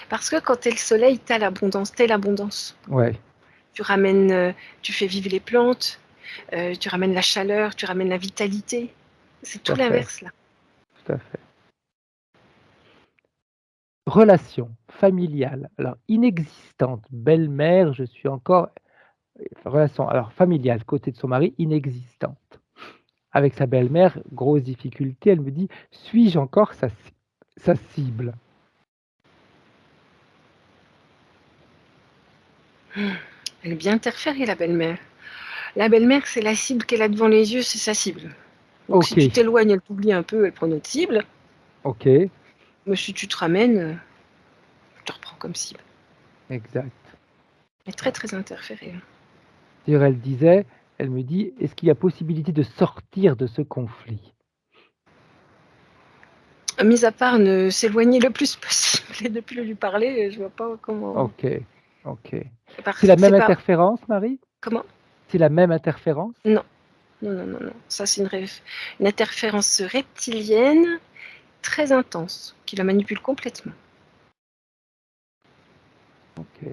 C: Parce que quand t'es le soleil, t'as l'abondance, t'es l'abondance.
A: ouais,
C: Tu ramènes, tu fais vivre les plantes, tu ramènes la chaleur, tu ramènes la vitalité. C'est
A: tout
C: tout
A: à fait,
C: l'inverse là.
A: tout à fait. Relation familiale, alors inexistante, belle-mère, je suis encore relation alors familiale, côté de son mari, inexistante. Avec sa belle-mère, grosse difficulté, elle me dit: «Suis-je encore sa cible?»
C: Elle est bien interférée, la belle-mère. La belle-mère, c'est la cible qu'elle a devant les yeux, c'est sa cible. Donc si tu
A: OK,
C: t'éloignes, elle t'oublie un peu, elle prend notre cible.
A: OK,
C: Mais si tu te ramènes, elle te reprend comme cible.
A: exact.
C: Elle est très très interférée.
A: D'ailleurs, elle me dit: «Est-ce qu'il y a possibilité de sortir de ce conflit?»
C: Mis à part ne s'éloigner le plus possible et de plus lui parler, je vois pas comment.
A: OK, OK. C'est la
C: C'est
A: même
C: pas
A: interférence, Marie?
C: comment?
A: C'est la même interférence?
C: Non, non, non, non, non. Ça, c'est une interférence reptilienne très intense qui la manipule complètement.
A: OK.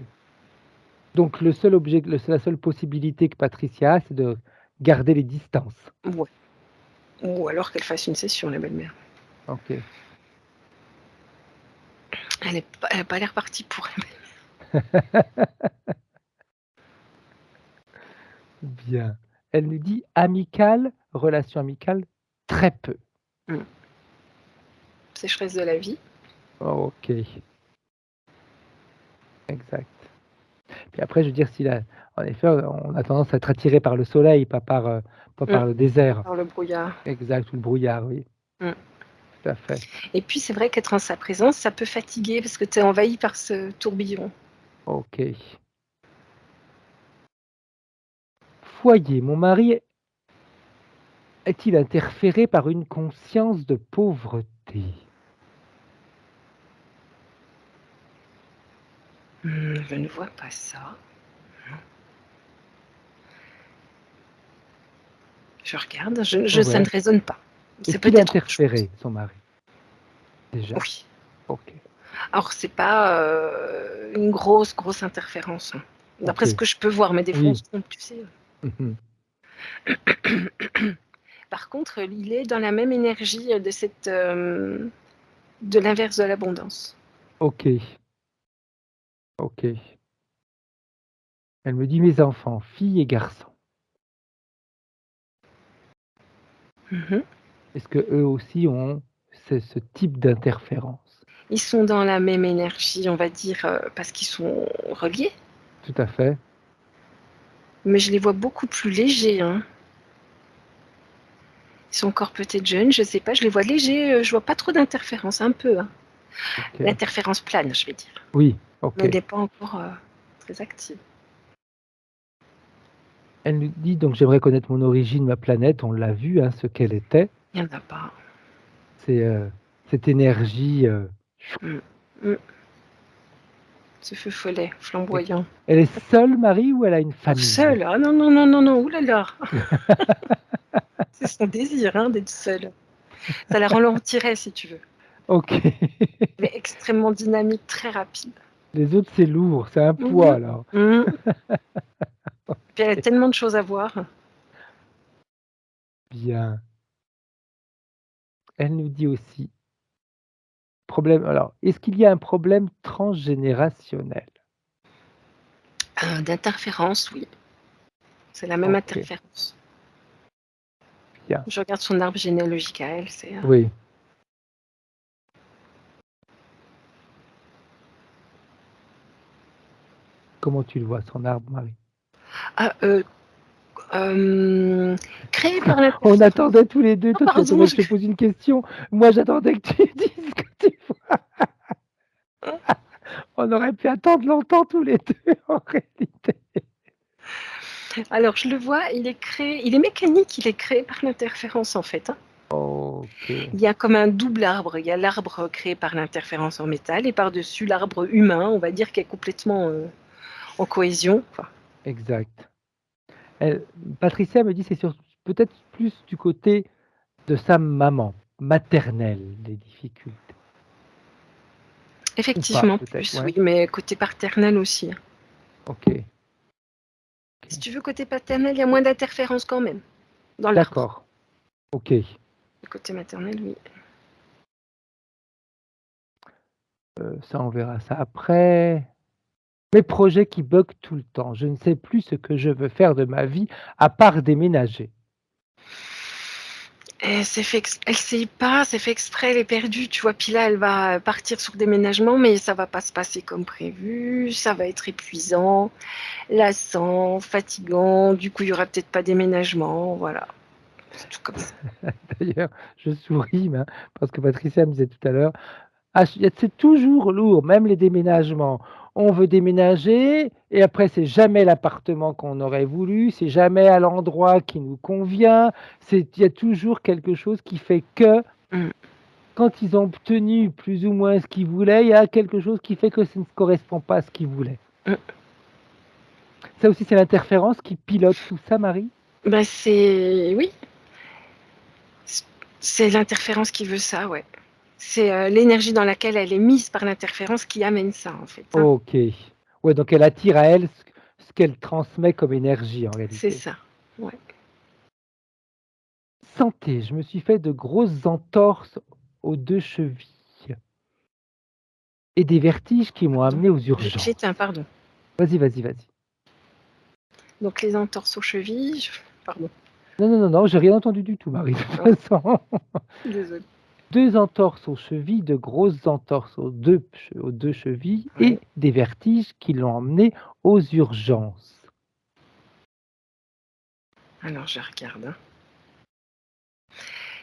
A: Donc la seule possibilité que Patricia a, c'est de garder les distances?
C: Ouais. Ou alors qu'elle fasse une session, la belle-mère.
A: OK.
C: Elle a pas l'air partie pour elle.
A: Bien. Elle nous dit: «Amicale, relation amicale, très peu».
C: Sécheresse de la vie.
A: OK, exact. Puis après, je veux dire, en effet, on a tendance à être attiré par le soleil, pas
C: Mm.
A: par le désert.
C: Par le brouillard.
A: Exact, ou le brouillard, oui,
C: Mm.
A: tout à fait.
C: Et puis, c'est vrai qu'être en sa présence, ça peut fatiguer parce que tu es envahi par ce tourbillon.
A: OK. Foyer, mon mari est-il interféré par une conscience de pauvreté?
C: Je ne vois pas ça. Je regarde, ça
A: Ouais.
C: ne résonne pas. C'est
A: Est-ce qu'il est
C: peut-être autre chose.
A: interféré, son mari, déjà?
C: Oui.
A: OK,
C: Alors, c'est pas une grosse, grosse interférence. Hein. D'après ce
A: OK.
C: que je peux voir, mais des fois, on
A: Oui.
C: se trompe, tu sais.
A: Mmh.
C: Par contre, il est dans la même énergie de l'inverse de l'abondance.
A: Ok, ok. Elle me dit mes enfants, filles et garçons.
C: Mhm.
A: Est-ce que eux aussi ont ce type d'interférence?
C: Ils sont dans la même énergie, on va dire, parce qu'ils sont reliés.
A: Tout à fait.
C: Mais je les vois beaucoup plus légers. Hein. Ils sont encore peut-être jeunes, je sais pas. Je les vois légers. Je vois pas trop d'interférence, un peu. Hein.
A: Ok.
C: L'interférence plane, je vais dire.
A: Oui, ok.
C: Mais elle n'est pas encore très active.
A: Elle nous dit donc j'aimerais connaître mon origine, ma planète. On l'a vu, hein, ce qu'elle était.
C: Il n'y en a pas.
A: C'est cette énergie.
C: Mm. Mm. Ce feu follet, flamboyant.
A: Elle est seule, Marie, ou elle a une famille?
C: Seule? Ah non, non, non, non, non, oulala. C'est son désir, hein, d'être seule. Ça la ralentirait, si tu veux.
A: Ok.
C: Elle est extrêmement dynamique, très rapide.
A: Les autres, c'est lourd, c'est un poids, alors.
C: Puis elle a tellement de choses à voir.
A: Bien. Elle nous dit aussi, problème. Alors, est-ce qu'il y a un problème transgénérationnel?
C: D'interférence, oui. C'est la même
A: Ok.
C: interférence.
A: Bien.
C: Je regarde son arbre généalogique à elle. C'est,
A: Oui. Comment tu le vois, son arbre, Marie?
C: Créé par l'interférence.
A: On attendait tous les deux. Toi, tu
C: pardon,
A: attendais que je te pose une question. Moi, j'attendais que tu dises que tu vois. On aurait pu attendre longtemps tous les deux, en réalité.
C: Alors, je le vois, il est mécanique, il est créé par l'interférence, en fait. Hein.
A: Ok.
C: Il y a comme un double arbre. Il y a l'arbre créé par l'interférence en métal et par-dessus l'arbre humain, on va dire, qui est complètement en cohésion. Enfin,
A: Exact. Patricia me dit c'est peut-être plus du côté de sa maman, maternelle, les difficultés.
C: effectivement,
A: peut-être,
C: plus,
A: ouais.
C: oui, mais côté paternel aussi. Hein.
A: Ok.
C: Si tu veux, côté paternel, il y a moins d'interférences quand même dans l'arbre.
A: D'accord. Ok.
C: Le côté maternel, oui.
A: Ça, on verra ça après. Mes projets qui bug tout le temps. Je ne sais plus ce que je veux faire de ma vie à part déménager.
C: Et elle sait pas, c'est fait exprès, elle est perdue, tu vois. Puis là, elle va partir sur déménagement, mais ça va pas se passer comme prévu. Ça va être épuisant, lassant, fatigant. Du coup, il y aura peut-être pas déménagement, voilà. C'est tout comme ça.
A: D'ailleurs, je souris, hein, parce que Patricia me disait tout à l'heure, ah, c'est toujours lourd, même les déménagements. On veut déménager et après, c'est jamais l'appartement qu'on aurait voulu, c'est jamais à l'endroit qui nous convient. Il y a toujours quelque chose qui fait que
C: Mm.
A: quand ils ont obtenu plus ou moins ce qu'ils voulaient, il y a quelque chose qui fait que ça ne correspond pas à ce qu'ils voulaient.
C: Mm.
A: Ça aussi, c'est l'interférence qui pilote tout ça, Marie?
C: Ben oui, c'est l'interférence qui veut ça, ouais. C'est l'énergie dans laquelle elle est mise par l'interférence qui amène ça, en fait. Hein.
A: Ok. Ouais, donc elle attire à elle ce qu'elle transmet comme énergie en
C: C'est
A: réalité.
C: ça, ouais.
A: Santé, je me suis fait de grosses entorses aux 2 chevilles et des vertiges qui m'ont amené aux urgences.
C: J'éteins, pardon.
A: Vas-y, vas-y, vas-y.
C: Donc les entorses aux chevilles, pardon.
A: Non, non, non, non, j'ai rien entendu du tout, Marie, de toute façon.
C: Désolée.
A: 2 entorses aux chevilles, de grosses entorses aux 2 chevilles
C: Ouais.
A: et des vertiges qui l'ont emmené aux urgences.
C: Alors je regarde. Hein.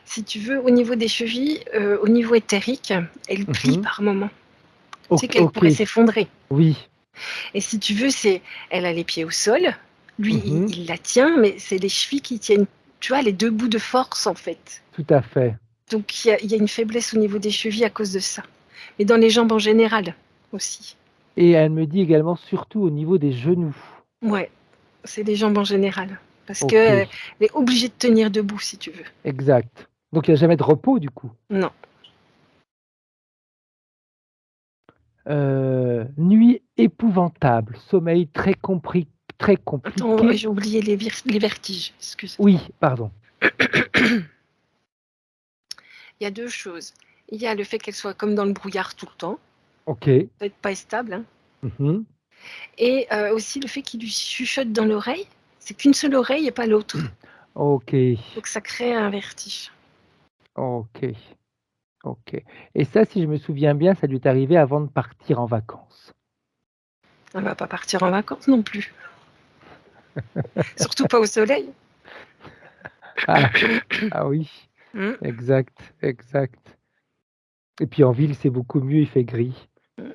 C: Si tu veux, au niveau des chevilles, au niveau éthérique, elle plie par moment. Tu sais qu'elle pourrait s'effondrer.
A: Oui.
C: Et si tu veux, elle a les pieds au sol. Lui,
A: Mmh.
C: il la tient, mais c'est les chevilles qui tiennent, tu vois, les 2 bouts de force, en fait.
A: Tout à fait.
C: Donc il y a une faiblesse au niveau des chevilles à cause de ça. Mais dans les jambes en général aussi.
A: Et elle me dit également surtout au niveau des genoux.
C: Ouais, c'est les jambes en général. Parce
A: OK.
C: qu'elle est obligée de tenir debout, si tu veux.
A: Exact. Donc il y a jamais de repos du coup?
C: Non.
A: Nuit épouvantable, sommeil très très
C: Attends,
A: compliqué.
C: j'ai oublié les vertiges, excuse.
A: Oui, pardon.
C: Il y a deux choses. Il y a le fait qu'elle soit comme dans le brouillard tout le temps,
A: Ok.
C: peut-être pas stable, hein.
A: Mhm.
C: Et aussi le fait qu'il lui chuchote dans l'oreille. C'est qu'une seule oreille et pas l'autre.
A: Ok.
C: Donc ça crée un vertige.
A: Ok. Ok. Et ça, si je me souviens bien, ça lui est arrivé avant de partir en vacances.
C: Elle va pas partir en vacances non plus. Surtout pas au soleil.
A: Ah, ah oui,
C: Mm.
A: exact, exact. Et puis en ville, c'est beaucoup mieux, il fait gris.
C: Mm.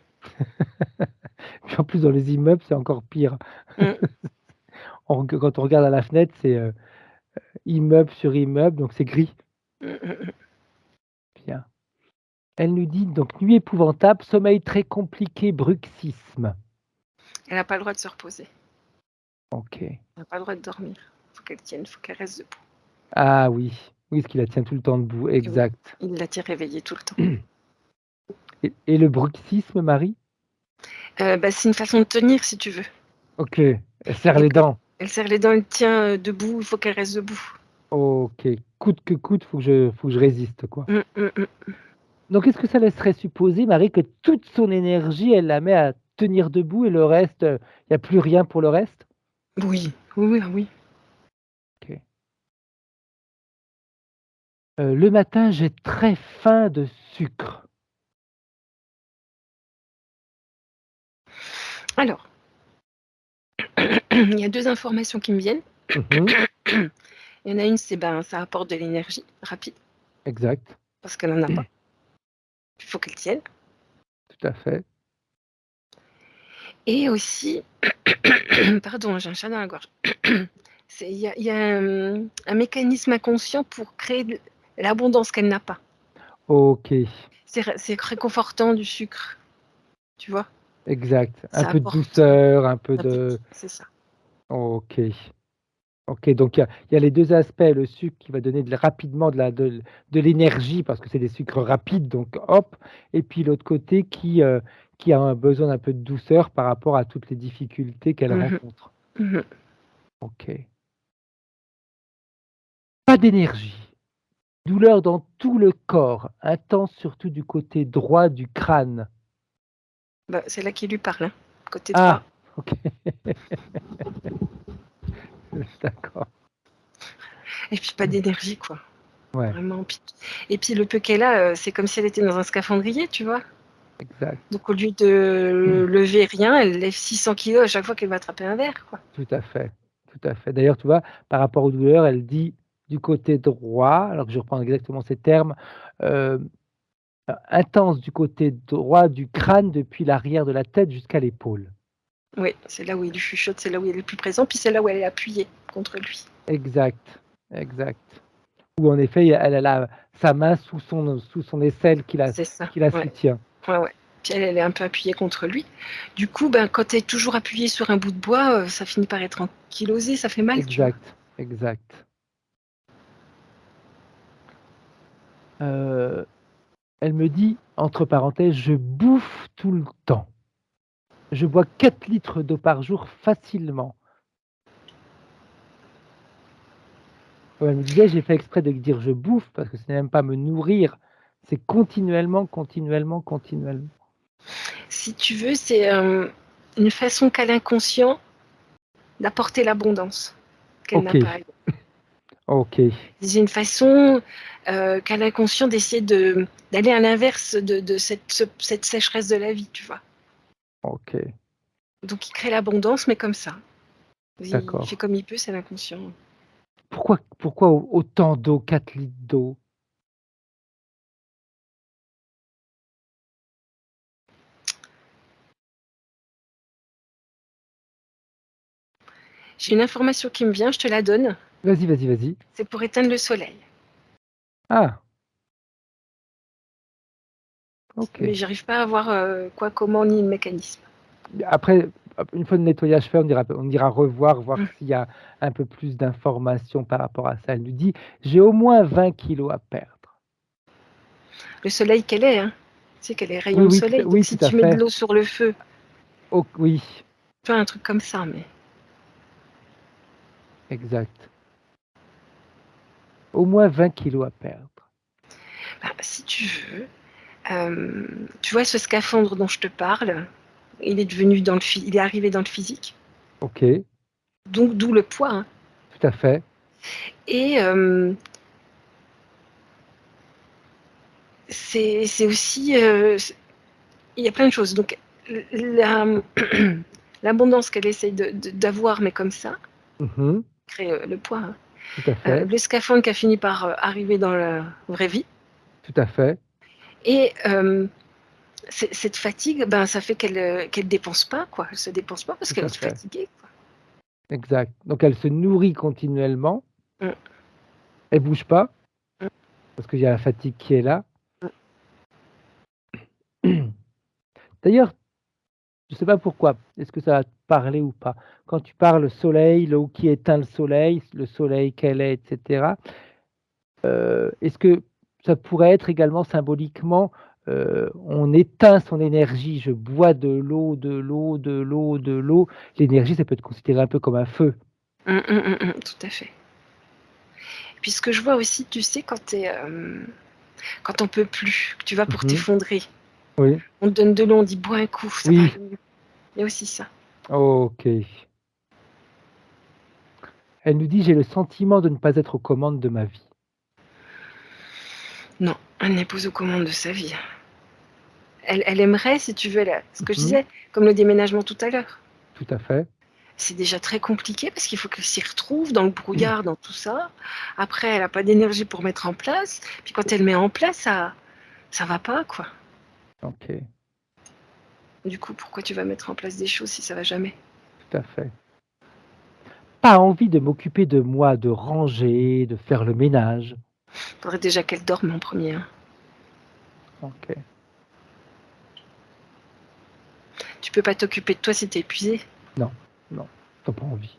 A: Puis en plus, dans les immeubles, c'est encore pire.
C: Mm.
A: Quand on regarde à la fenêtre, c'est immeuble sur immeuble, donc c'est gris.
C: Mm.
A: Bien. Elle nous dit donc nuit épouvantable, sommeil très compliqué, bruxisme.
C: Elle n'a pas le droit de se reposer.
A: Ok.
C: Elle n'a pas le droit de dormir. Faut qu'elle tienne, faut qu'elle reste debout.
A: Ah oui, oui, ce qui la tient tout le temps debout,
C: Et oui,
A: exact.
C: il la tient réveillée tout le temps.
A: Et le bruxisme, Marie?
C: C'est une façon de tenir, si tu veux.
A: Ok. Elle serre
C: Et
A: les dents.
C: elle serre les dents, elle tient debout, il faut qu'elle reste debout.
A: Ok. Coûte que coûte, faut que je résiste, quoi.
C: Mm.
A: Donc, est-ce que ça laisserait supposer, Marie, que toute son énergie, elle la met à tenir debout et le reste, il n'y a plus rien pour le reste?
C: Oui, oui.
A: Ok. Le matin, j'ai très faim de sucre.
C: Alors, il y a deux informations qui me viennent.
A: Mhm.
C: Il y en a une, c'est ça apporte de l'énergie rapide,
A: Exact,
C: parce qu'elle n'en a pas. Il faut qu'elle tienne.
A: tout à fait.
C: Et aussi, pardon, j'ai un chat dans la gorge. Il y a un mécanisme inconscient pour créer l'abondance qu'elle n'a pas.
A: Ok,
C: C'est réconfortant du sucre, tu vois.
A: exact. Un
C: Ça
A: peu de
C: apporte
A: douceur, un peu
C: un peu,
A: de...
C: c'est ça.
A: Ok. Ok, donc il y a les deux aspects, le sucre qui va donner rapidement de l'énergie parce que c'est des sucres rapides, donc hop, et puis l'autre côté qui a un besoin d'un peu de douceur par rapport à toutes les difficultés qu'elle
C: Mhm,
A: rencontre.
C: mhm.
A: Ok. Pas d'énergie. Douleur dans tout le corps, intense surtout du côté droit du crâne.
C: C'est là qu'il lui parle, hein, côté droit.
A: Ah, ok, d'accord.
C: Et puis pas d'énergie, quoi.
A: Ouais,
C: Vraiment. Et puis le peu qu'elle a, c'est comme si elle était dans un scaphandrier, tu vois.
A: exact.
C: Donc au lieu de lever rien, elle lève 600 kilos à chaque fois qu'elle va attraper un verre, quoi.
A: Tout à fait, tout à fait. D'ailleurs, tu vois, par rapport aux douleurs, elle dit du côté droit, alors que je reprends exactement ces termes, heu, intense du côté droit du crâne depuis l'arrière de la tête jusqu'à l'épaule.
C: Oui, c'est là où il lui chuchote, c'est là où il est le plus présent, puis c'est là où elle est appuyée contre lui.
A: Exact, exact. Où en effet, elle a sa main sous son aisselle
C: C'est ça,
A: qui la
C: ouais.
A: soutient.
C: Ouais. Puis elle est un peu appuyée contre lui. Du coup, quand tu es toujours appuyée sur un bout de bois, ça finit par être ankylosé, ça fait mal, tu vois.
A: Exact, exact. Heu, Elle me dit, entre parenthèses: «Je bouffe tout le temps. Je bois 4 litres d'eau par jour facilement». Comme elle me disait: «J'ai fait exprès de dire "je bouffe" parce que ce n'est même pas me nourrir, c'est continuellement, continuellement, continuellement».
C: Si tu veux, c'est une façon qu'a l'inconscient d'apporter l'abondance qu'elle n'a
A: OK,
C: pas.
A: OK,
C: C'est une façon qu'a l'inconscient d'essayer d'aller à l'inverse de cette sécheresse de la vie, tu vois.
A: OK,
C: Donc il crée l'abondance, mais comme ça. Il fait
A: d'accord.
C: comme il peut, c'est l'inconscient.
A: Pourquoi autant d'eau, 4 litres d'eau?
C: J'ai une information qui me vient, je te la donne.
A: Vas-y, vas-y, vas-y.
C: C'est pour éteindre le soleil.
A: Ah,
C: Mais
A: OK.
C: j'arrive pas à voir quoi, comment, ni le mécanisme.
A: Après, hop, une fois le nettoyage fait, on ira revoir, voir
C: Hum.
A: s'il y a un peu plus d'informations par rapport à ça. Elle nous dit: «J'ai au moins 20 kilogrammes à perdre».
C: Le soleil qu'elle est, hein. Tu sais qu'elle est
A: Oui,
C: rayon de
A: oui,
C: soleil. Donc
A: oui,
C: si
A: tout à
C: tu mets de
A: fait.
C: l'eau sur le feu,
A: Oui,
C: tu vois, un truc comme ça, mais.
A: exact. Au moins 20 kilos à perdre.
C: Bah, si tu veux, tu vois ce scaphandre dont je te parle, il est arrivé dans le physique,
A: Ok, tout
C: donc d'où le poids, hein.
A: à fait.
C: Et c'est aussi, il y a plein de choses. Donc la l'abondance qu'elle essaye d'avoir, mais comme ça,
A: Mhm,
C: crée, le poids, hein.
A: tout à fait,
C: Le scaphandre qui a fini par, arriver dans la vraie vie
A: tout à fait,
C: et cette fatigue, ben, ça fait qu'elle dépense pas, quoi. Elle se dépense pas parce
A: tout
C: qu'elle
A: à
C: est
A: fait.
C: fatiguée, quoi.
A: Exact. Donc elle se nourrit continuellement,
C: Mmh,
A: elle bouge pas,
C: mmh,
A: parce qu'il y a la fatigue qui est là.
C: mmh.
A: D'ailleurs, je ne sais pas pourquoi, est-ce que ça va te parler ou pas? Quand tu parles soleil, l'eau qui éteint le soleil qu'elle est, et cetera, est-ce que ça pourrait être également symboliquement, on éteint son énergie, je bois de l'eau, de l'eau, de l'eau, de l'eau. L'énergie, ça peut être considéré un peu comme un feu.
C: Tout à fait. Puis ce que je vois aussi, tu sais, quand on peut plus, que tu vas pour
A: Mmh.
C: t'effondrer,
A: Oui,
C: on te donne de l'eau, on dit: «Bois un coup, ça va
A: oui,
C: aller mieux». Il y a aussi ça.
A: OK. Elle nous dit: «J'ai le sentiment de ne pas être aux commandes de ma vie».
C: Non, elle n'est pas aux commandes de sa vie. Elle aimerait, si tu veux, ce que je
A: Mmh.
C: disais, comme le déménagement tout à l'heure.
A: Tout à fait.
C: C'est déjà très compliqué parce qu'il faut qu'elle s'y retrouve dans le brouillard, dans tout ça. Après, elle a pas d'énergie pour mettre en place. Puis quand elle met en place, ça va pas, quoi.
A: OK,
C: Du coup, pourquoi tu vas mettre en place des choses si ça va jamais?
A: tout à fait. Pas envie de m'occuper de moi, de ranger, de faire le ménage.
C: Faudrait déjà qu'elle dorme en premier, hein.
A: OK.
C: Tu peux pas t'occuper de toi si tu es épuisé.
A: Non, non, tu as pas envie.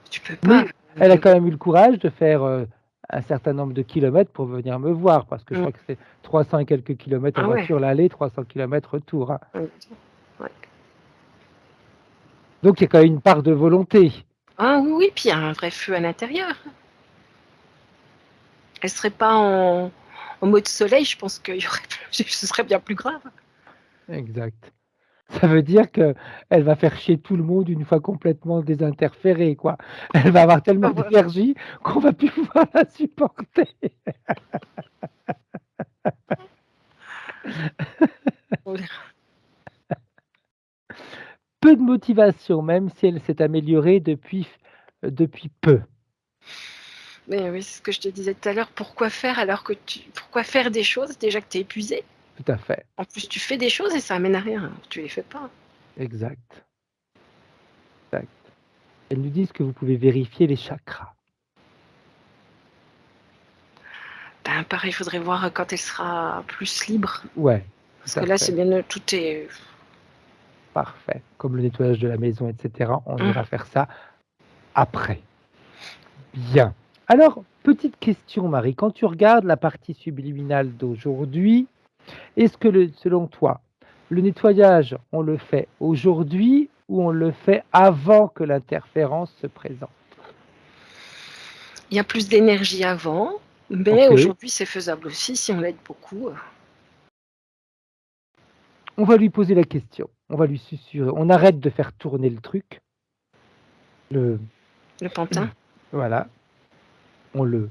C: Tu peux pas.
A: Mais elle a quand même eu le courage de faire, un certain nombre de kilomètres pour venir me voir, parce que je
C: Mmh.
A: crois que c'est 300 et quelques kilomètres en
C: Ah ouais.
A: voiture l'aller, 300 kilomètres retour, hein.
C: Ouais. Ouais.
A: Donc il y a quand même une part de volonté.
C: Ah oui, oui, puis il y a un vrai feu à l'intérieur. Elle serait pas en mode soleil, je pense qu'il y aurait ce serait bien plus grave.
A: Exact. Ça veut dire qu'elle va faire chier tout le monde une fois complètement désinterférée, quoi. Elle va avoir tellement
C: Ah ouais.
A: d'énergie qu'on va plus pouvoir la supporter. Peu de motivation, même si elle s'est améliorée depuis peu.
C: Mais oui, c'est ce que je te disais tout à l'heure, pourquoi faire des choses déjà que tu es épuisé?
A: Tout à fait,
C: En plus, tu fais des choses et ça amène à rien, tu les fais pas.
A: exact, exact. Elles nous disent que vous pouvez vérifier les chakras.
C: Ben, pareil, il faudrait voir quand elle sera plus libre,
A: Ouais, tout
C: parce que
A: à
C: là, c'est
A: fait,
C: bien, tout est
A: parfait. Comme le nettoyage de la maison, et cetera, on ira
C: mmh.
A: faire ça après. Bien. Alors, petite question, Marie, quand tu regardes la partie subliminale d'aujourd'hui, est-ce que selon toi, le nettoyage, on le fait aujourd'hui ou on le fait avant que l'interférence se présente?
C: Il y a plus d'énergie avant, mais
A: OK,
C: aujourd'hui, c'est faisable aussi si on l'aide beaucoup,
A: on va lui poser la question, on va lui susurrer, on arrête de faire tourner le truc, le
C: le pantin.
A: voilà, on le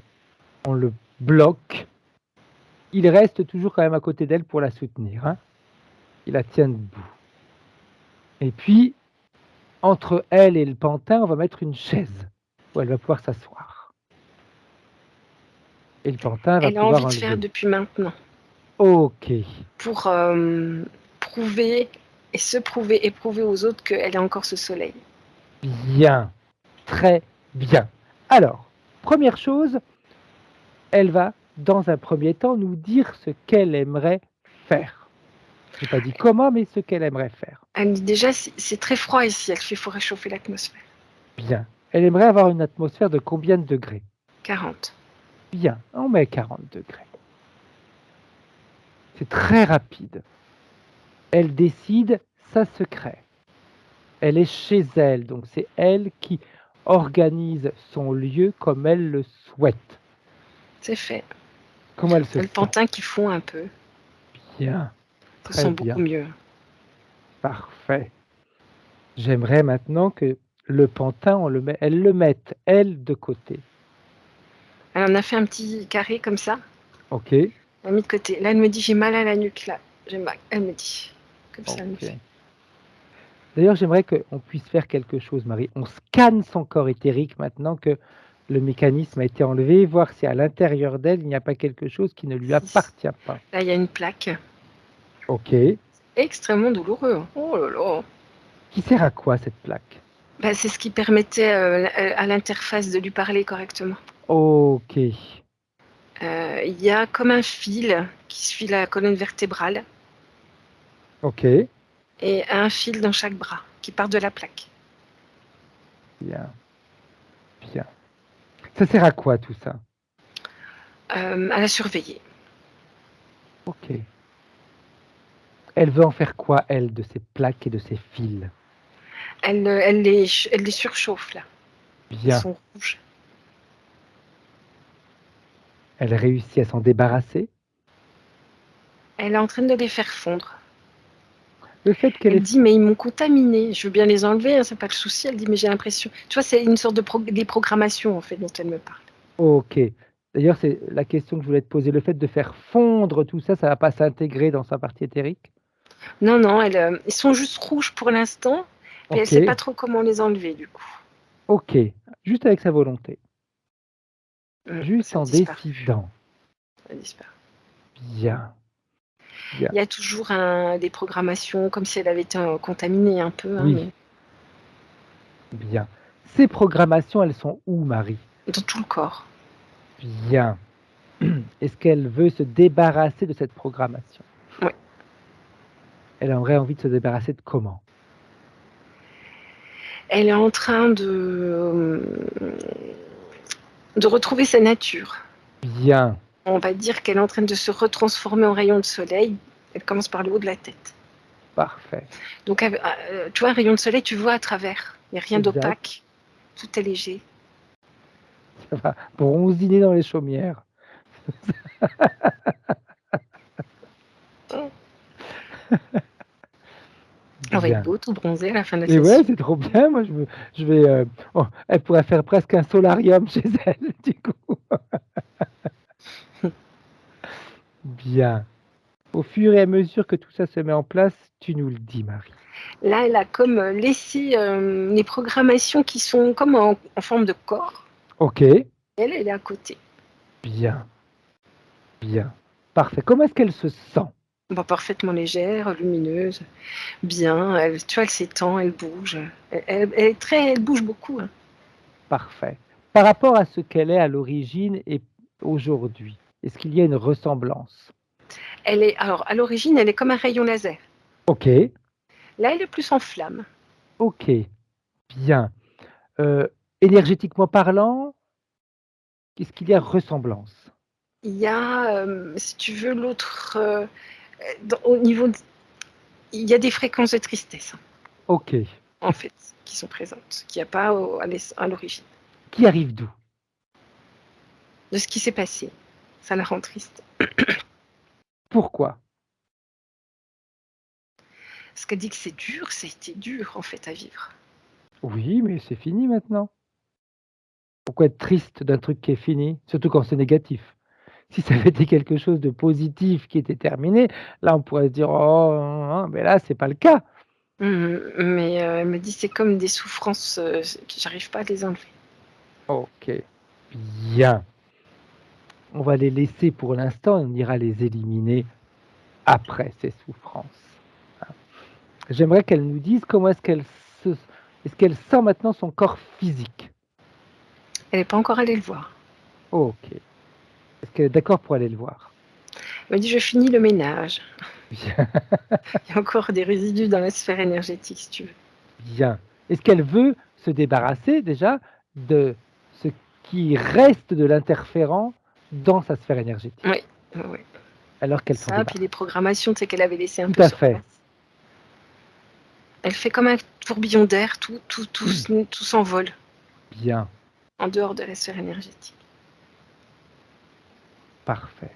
A: on le bloque. Il reste toujours quand même à côté d'elle pour la soutenir, hein. Il la tient debout et puis, entre elle et le pantin, on va mettre une chaise où elle va pouvoir s'asseoir et le pantin va
C: Elle a
A: pouvoir
C: envie de faire
A: enlever.
C: depuis maintenant
A: OK,
C: pour, prouver et prouver aux autres qu'elle a encore ce soleil.
A: bien, très bien. Alors, première chose, elle va, dans un premier temps, nous dire ce qu'elle aimerait faire. J'ai pas dit comment, mais ce qu'elle aimerait faire.
C: Elle me dit déjà: «C'est très froid ici», elle fait: «Il faut réchauffer l'atmosphère».
A: Bien. Elle aimerait avoir une atmosphère de combien de degrés?
C: 40.
A: Bien, on met 40 degrés. C'est très rapide. Elle décide, ça se crée. Elle est chez elle, donc c'est elle qui organise son lieu comme elle le souhaite.
C: C'est fait.
A: Comment elle se
C: Le
A: sent?
C: pantin qui fond un peu.
A: Bien,
C: Ça
A: très
C: sent
A: bien,
C: beaucoup mieux.
A: parfait. J'aimerais maintenant que le pantin, elle le mette, elle, de côté.
C: Alors, on a fait un petit carré comme ça.
A: Ok,
C: On l'a mis de côté. Là, elle me dit j'ai mal à la nuque. Là, j'ai mal. Elle me dit. Comme ça, elle me
A: ok.
C: fait.
A: D'ailleurs, j'aimerais qu'on puisse faire quelque chose, Marie. On scanne son corps éthérique maintenant que le mécanisme a été enlevé, voir si à l'intérieur d'elle, il n'y a pas quelque chose qui ne lui appartient pas.
C: Là, il y a une plaque.
A: Ok.
C: Extrêmement douloureux. Hein. Oh là là.
A: Qui sert à quoi cette plaque?
C: Bah, c'est ce qui permettait à l'interface de lui parler correctement.
A: Ok,
C: Il y a comme un fil qui suit la colonne vertébrale
A: ok,
C: et un fil dans chaque bras qui part de la plaque.
A: bien, bien. Ça sert à quoi tout ça?
C: À la surveiller.
A: Ok. Elle veut en faire quoi, elle, de ces plaques et de ces fils?
C: Elle les surchauffe là. Ils
A: Bien.
C: sont rouges.
A: Elle réussit à s'en débarrasser?
C: Elle est en train de les faire fondre.
A: Le fait qu'elle
C: Elle
A: ait...
C: dit mais ils m'ont contaminé. Je veux bien les enlever, hein, c'est pas le souci. Elle dit mais j'ai l'impression. Tu vois, c'est une sorte de déprogrammation en fait dont elle me parle.
A: Ok. D'ailleurs, c'est la question que je voulais te poser. Le fait de faire fondre tout ça, ça va pas s'intégrer dans sa partie éthérique?
C: Non, non, ils sont juste rouges pour l'instant, mais elle
A: Ok,
C: sait pas trop comment les enlever du coup.
A: ok. Juste avec sa volonté. Juste
C: Ça a
A: en
C: disparu.
A: décidant.
C: Ça a disparu.
A: Bien, bien.
C: Il y a toujours des programmations comme si elle avait été contaminée un peu, hein,
A: Oui,
C: mais
A: bien. Ces programmations, elles sont où, Marie?
C: dans tout le corps.
A: Bien. Est-ce qu'elle veut se débarrasser de cette programmation?
C: Oui.
A: Elle aurait envie de se débarrasser de comment?
C: Elle est en train de retrouver sa nature.
A: Bien,
C: On va dire qu'elle est en train de se retransformer en rayon de soleil. Elle commence par le haut de la tête.
A: parfait.
C: Donc, tu vois, un rayon de soleil, tu vois à travers. Il n'y a rien
A: Exact.
C: d'opaque. Tout est léger.
A: Ça va bronziner dans les chaumières.
C: On va être
A: Bien.
C: beau, tout bronzé à la fin de la
A: Et ouais,
C: session.
A: c'est trop bien. Moi, je vais. Oh, elle pourrait faire presque un solarium chez elle, du coup. Bien. Au fur et à mesure que tout ça se met en place, tu nous le dis, Marie.
C: Là, elle a comme laissé les programmations qui sont comme en forme de corps.
A: Ok.
C: Elle est à côté.
A: Bien. Bien. Parfait. Comment est-ce qu'elle se sent?
C: Bon, parfaitement légère, lumineuse, bien. Tu vois, elle s'étend, elle bouge. Elle bouge beaucoup. Hein.
A: Parfait. Par rapport à ce qu'elle est à l'origine et aujourd'hui, est-ce qu'il y a une ressemblance?
C: Alors, à l'origine, elle est comme un rayon laser.
A: Ok.
C: Là, elle est plus en flamme.
A: Ok. Bien. Heu, Énergétiquement parlant, qu'est-ce qu'il y a ressemblance?
C: Il y a, si tu veux, l'autre, au niveau, il y a des fréquences de tristesse, hein,
A: OK.
C: en fait, qui sont présentes, qu'il n'y a pas à l'origine.
A: Qui arrive d'où?
C: De ce qui s'est passé. Ça la rend triste.
A: Pourquoi?
C: Parce qu'elle dit que c'est dur, ça a été dur, en fait, à vivre.
A: Oui, mais c'est fini maintenant. Pourquoi être triste d'un truc qui est fini? Surtout quand c'est négatif. Si ça avait été quelque chose de positif qui était terminé, là, on pourrait se dire: «Oh, hein», mais là, c'est pas le cas.
C: Mais elle me dit: «C'est comme des souffrances, que j'arrive pas à les enlever».
A: OK, bien. On va les laisser pour l'instant et on ira les éliminer après ces souffrances. Hein. J'aimerais qu'elle nous dise comment se est-ce qu'elle sent maintenant son corps physique?
C: Elle n'est pas encore allée le voir.
A: OK. Est-ce qu'elle est d'accord pour aller le voir?
C: Elle me dit: «Je finis le ménage».
A: Bien,
C: Il y a encore des résidus dans la sphère énergétique, si tu veux.
A: bien. Est-ce qu'elle veut se débarrasser déjà de ce qui reste de l'interférent dans sa sphère énergétique?
C: Oui, oui, oui.
A: Alors qu'elle s'en
C: Ça, puis les
A: débarrasse?
C: programmations, tu sais, qu'elle avait laissées un
A: Tout
C: peu
A: à
C: sur
A: fait.
C: place. Elle fait comme un tourbillon d'air, tout s'envole.
A: Bien,
C: en dehors de la sphère énergétique.
A: parfait.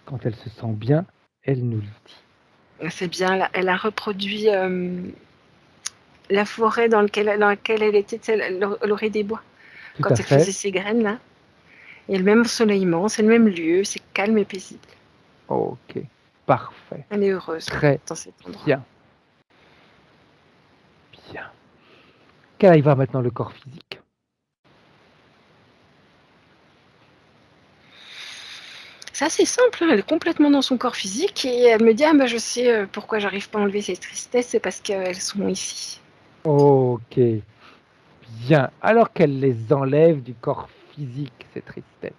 A: Quand elle se sent bien, elle nous le dit.
C: C'est bien, elle a reproduit la forêt dans laquelle elle était, elle aurait des bois.
A: Tout
C: Quand
A: à
C: elle
A: fait.
C: faisait ses graines, là, il y a le même ensoleillement, c'est le même lieu, c'est calme et paisible.
A: Ok, parfait.
C: Elle est heureuse
A: Très
C: dans cet endroit.
A: bien. Bien. Qu'elle aille voir maintenant le corps physique.
C: C'est assez simple, hein, elle est complètement dans son corps physique et elle me dit ah, bah, je sais pourquoi j'arrive pas à enlever ces tristesses, c'est parce qu'elles sont ici.
A: Ok, bien. Alors qu'elle les enlève du corps physique, ces tristesses.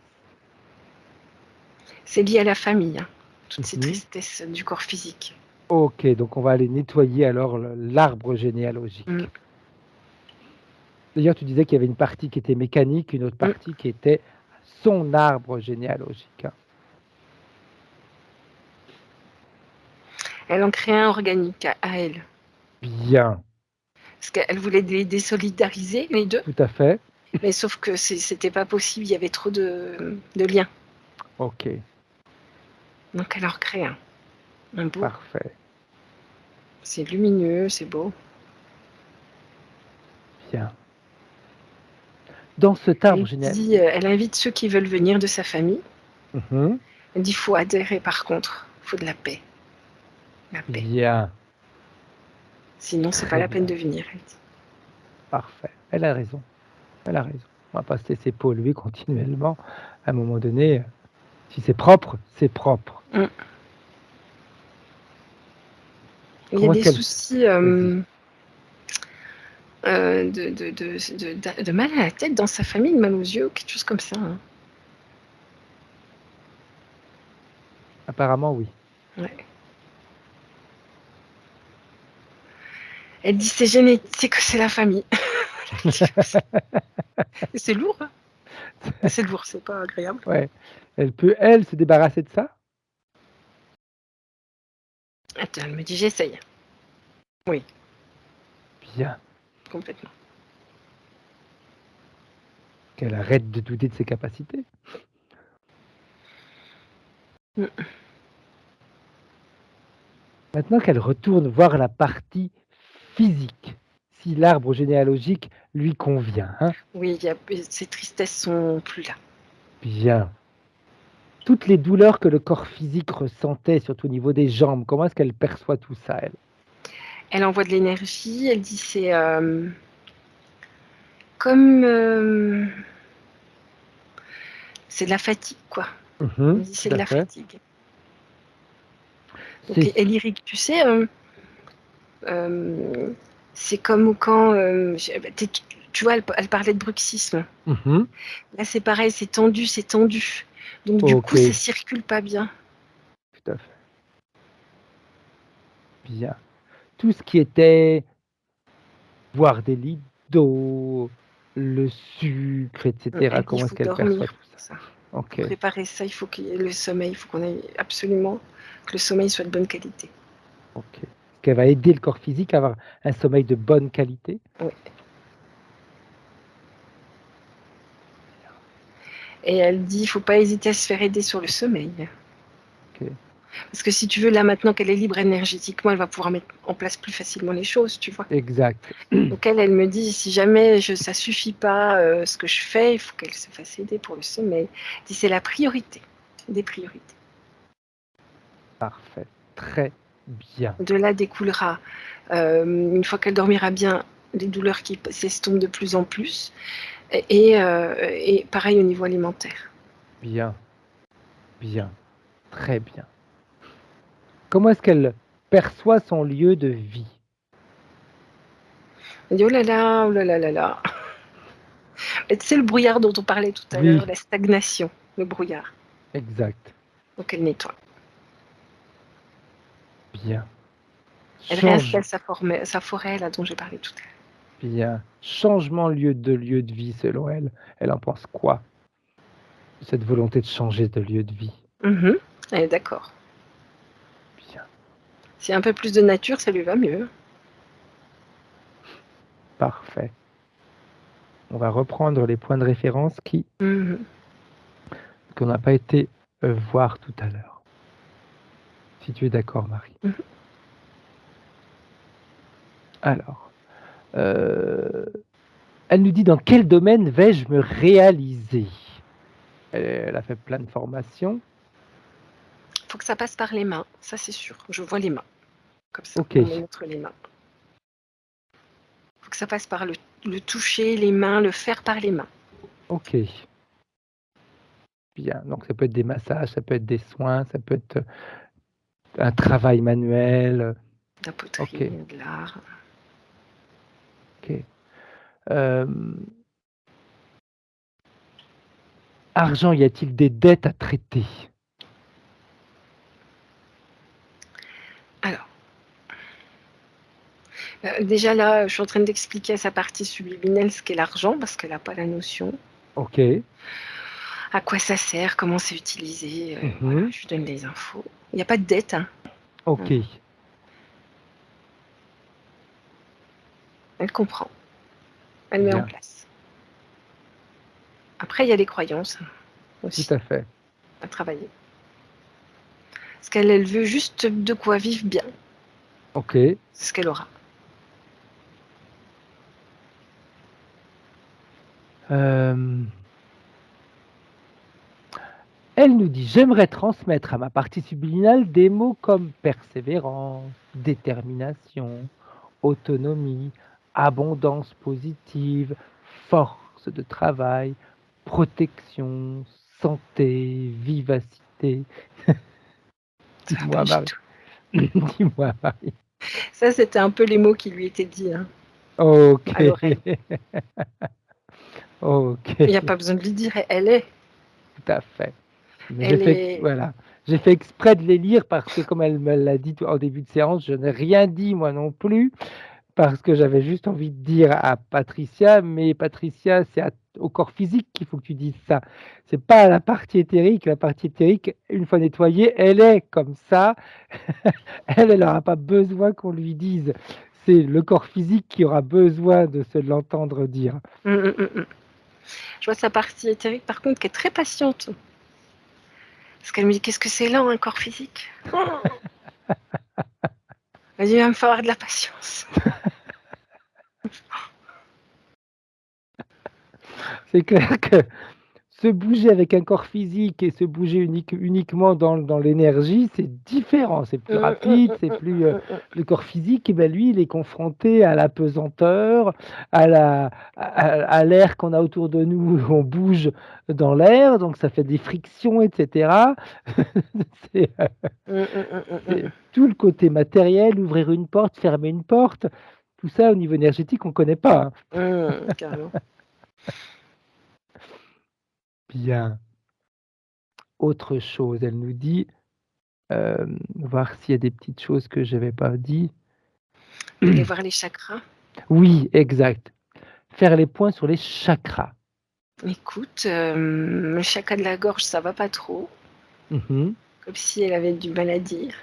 C: C'est lié à la famille, hein, toutes ces
A: Mhm.
C: tristesses du corps physique.
A: Ok, donc on va aller nettoyer alors l'arbre généalogique. D'ailleurs, tu disais qu'il y avait une partie qui était mécanique, une autre partie qui était son arbre généalogique.
C: Elle en crée un organique à elle.
A: Bien,
C: Parce qu'elle voulait les désolidariser, les deux,
A: tout à fait.
C: mais sauf que c'était pas possible, il y avait trop de liens.
A: Ok,
C: Donc elle en crée un beau.
A: parfait.
C: C'est lumineux, c'est beau.
A: Bien. Dans cet arbre généalogique.
C: Elle invite ceux qui veulent venir de sa famille.
A: Mhm.
C: Elle dit il faut adhérer par contre, il faut de la paix. La paix.
A: Bien,
C: Sinon, c'est
A: très
C: pas la peine
A: bien.
C: de venir, elle dit.
A: Parfait. Elle a raison. Elle a raison. On va pas se laisser polluer continuellement. À un moment donné, si c'est propre, c'est propre.
C: Il y a
A: Comment est-ce
C: des
A: qu'elle...
C: soucis
A: Vas-y.
C: de mal à la tête dans sa famille, de mal aux yeux, quelque chose comme ça. Hein.
A: Apparemment, oui.
C: Ouais. Elle dit c'est génétique, c'est la famille. Et c'est lourd, hein. C'est lourd, c'est pas agréable.
A: Ouais. Elle peut, elle, se débarrasser de ça?
C: Attends, elle me dit j'essaye. Oui,
A: Bien.
C: complètement.
A: Qu'elle arrête de douter de ses capacités. Maintenant qu'elle retourne voir la partie physique, si l'arbre généalogique lui convient. Hein?
C: Oui, ces tristesses sont plus là.
A: Bien. Toutes les douleurs que le corps physique ressentait, surtout au niveau des jambes, comment est-ce qu'elle perçoit tout ça, elle?
C: Elle envoie de l'énergie, elle dit c'est comme c'est de la fatigue, quoi. Elle dit
A: Tout
C: c'est de
A: à
C: la
A: fait.
C: fatigue. Donc, elle lyrique, tu sais, c'est comme quand, tu vois, elle parlait de bruxisme. Là, c'est pareil, c'est tendu, c'est tendu. Donc, du coup, ça circule pas bien.
A: Tout à fait. Bien. Tout ce qui était boire des litres d'eau, le sucre, etc.
C: Elle dit il
A: Comment est-ce
C: faut
A: qu'elle perçoit
C: dormir
A: tout
C: pour
A: ça?
C: ça.
A: Ok,
C: Pour préparer ça, il faut qu'il y ait le sommeil, il faut qu'on ait absolument que le sommeil soit de bonne qualité.
A: ok. Est-ce qu'elle va aider le corps physique à avoir un sommeil de bonne qualité?
C: Oui. Et elle dit il faut pas hésiter à se faire aider sur le sommeil.
A: Ok.
C: Parce que si tu veux, là, maintenant qu'elle est libre énergétiquement, elle va pouvoir mettre en place plus facilement les choses, tu vois.
A: Exact.
C: Donc elle me dit, si jamais ça suffit pas ce que je fais, il faut qu'elle se fasse aider pour le sommeil. Elle dit, c'est la priorité, des priorités.
A: Parfait. Très bien.
C: De là découlera, une fois qu'elle dormira bien, les douleurs qui s'estompent de plus en plus. Et pareil au niveau alimentaire.
A: Bien. Bien. Très bien. Comment est-ce qu'elle perçoit son lieu de vie?
C: Elle dit, oh là là, oh là là là là. Et tu sais, le brouillard dont on parlait tout à l'heure,
A: Oui,
C: la stagnation, le brouillard.
A: exact.
C: Donc elle nettoie.
A: Bien.
C: Elle
A: Change.
C: réinstalle sa forêt là dont j'ai parlé tout à l'heure.
A: Bien. Changement lieu de vie selon elle. Elle en pense quoi? Cette volonté de changer de lieu de vie.
C: Elle est d'accord.
A: Bien.
C: Si un peu plus de nature, ça lui va mieux.
A: Parfait. On va reprendre les points de référence qu'on n'a pas été voir tout à l'heure. Si tu es d'accord, Marie. Alors, elle nous dit dans quel domaine vais-je me réaliser? Elle a fait plein de formations.
C: Il faut que ça passe par les mains, ça c'est sûr. Je vois les mains. Comme ça,
A: Ok.
C: on me montre les mains. Il faut que ça passe par le toucher, les mains, le faire par les mains.
A: Ok. Bien. Donc ça peut être des massages, ça peut être des soins, ça peut être un travail manuel.
C: De la poterie, de l'art.
A: Ok. Argent, y a-t-il des dettes à traiter?
C: Alors, déjà là, je suis en train d'expliquer à sa partie subliminale ce qu'est l'argent, parce qu'elle n'a pas la notion.
A: Ok.
C: À quoi ça sert, comment c'est utilisé, voilà, je lui donne les infos. Il n'y a pas de dette. Hein.
A: Ok.
C: Elle comprend. Elle met en place. Après, il y a les croyances aussi.
A: Tout à fait.
C: À travailler. Parce qu'elle veut juste de quoi vivre bien.
A: Ok.
C: C'est ce qu'elle aura.
A: Elle nous dit, j'aimerais transmettre à ma partie subliminale des mots comme persévérance, détermination, autonomie, abondance positive, force de travail, protection, santé, vivacité. Dis-moi, Marie. Dis-moi, Marie.
C: Ça, c'était un peu les mots qui lui étaient dits. Hein,
A: ok.
C: à l'oreille.
A: Ok.
C: Il n'y a pas besoin de lui dire, elle est.
A: Tout à fait. Voilà. J'ai fait exprès de les lire parce que, comme elle me l'a dit en début de séance, je n'ai rien dit moi non plus, parce que j'avais juste envie de dire à Patricia, mais Patricia, c'est au corps physique qu'il faut que tu dises ça. C'est pas à la partie éthérique. La partie éthérique, une fois nettoyée, elle est comme ça. Elle n'aura pas besoin qu'on lui dise. C'est le corps physique qui aura besoin de se l'entendre dire.
C: Je vois sa partie éthérique, par contre, qui est très patiente. Parce qu'elle me dit, qu'est-ce que c'est lent, un corps physique? Elle dit, il va me falloir de la patience.
A: C'est clair que se bouger avec un corps physique et se bouger uniquement dans l'énergie, c'est différent, c'est plus rapide, c'est plus le corps physique, et ben lui, il est confronté à la pesanteur, à l'air qu'on a autour de nous, on bouge dans l'air, donc ça fait des frictions, etc. c'est tout le côté matériel, ouvrir une porte, fermer une porte, tout ça au niveau énergétique, on ne connaît pas.
C: Carrément.
A: Bien. Autre chose, elle nous dit, voir s'il y a des petites choses que je n'avais pas dit.
C: Aller voir les chakras.
A: Oui, exact. Faire les points sur les chakras.
C: Écoute, le chakra de la gorge, ça va pas trop. Comme si elle avait du mal à dire.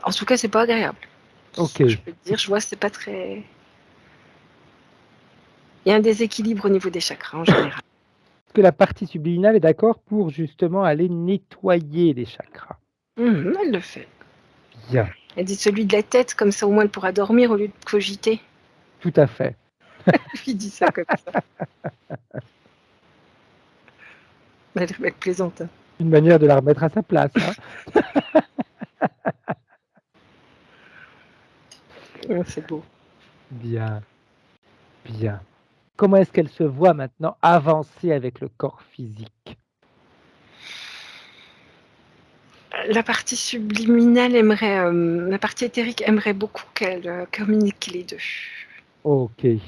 C: En tout cas, c'est pas agréable.
A: Ok.
C: Je peux te dire, je vois, c'est pas très... Il y a un déséquilibre au niveau des chakras en général.
A: Est-ce que la partie subliminale est d'accord pour justement aller nettoyer les chakras?
C: Elle le fait.
A: Bien.
C: Elle dit celui de la tête, comme ça au moins elle pourra dormir au lieu de cogiter.
A: Tout à fait.
C: Je lui dis ça comme ça. Elle est plaisante. Hein.
A: Une manière de la remettre à sa place. Hein.
C: C'est beau.
A: Bien. Bien. Comment est-ce qu'elle se voit maintenant avancer avec le corps physique?
C: La partie subliminale aimerait, la partie éthérique aimerait beaucoup qu'elle communique les deux.
A: Ok.
C: Et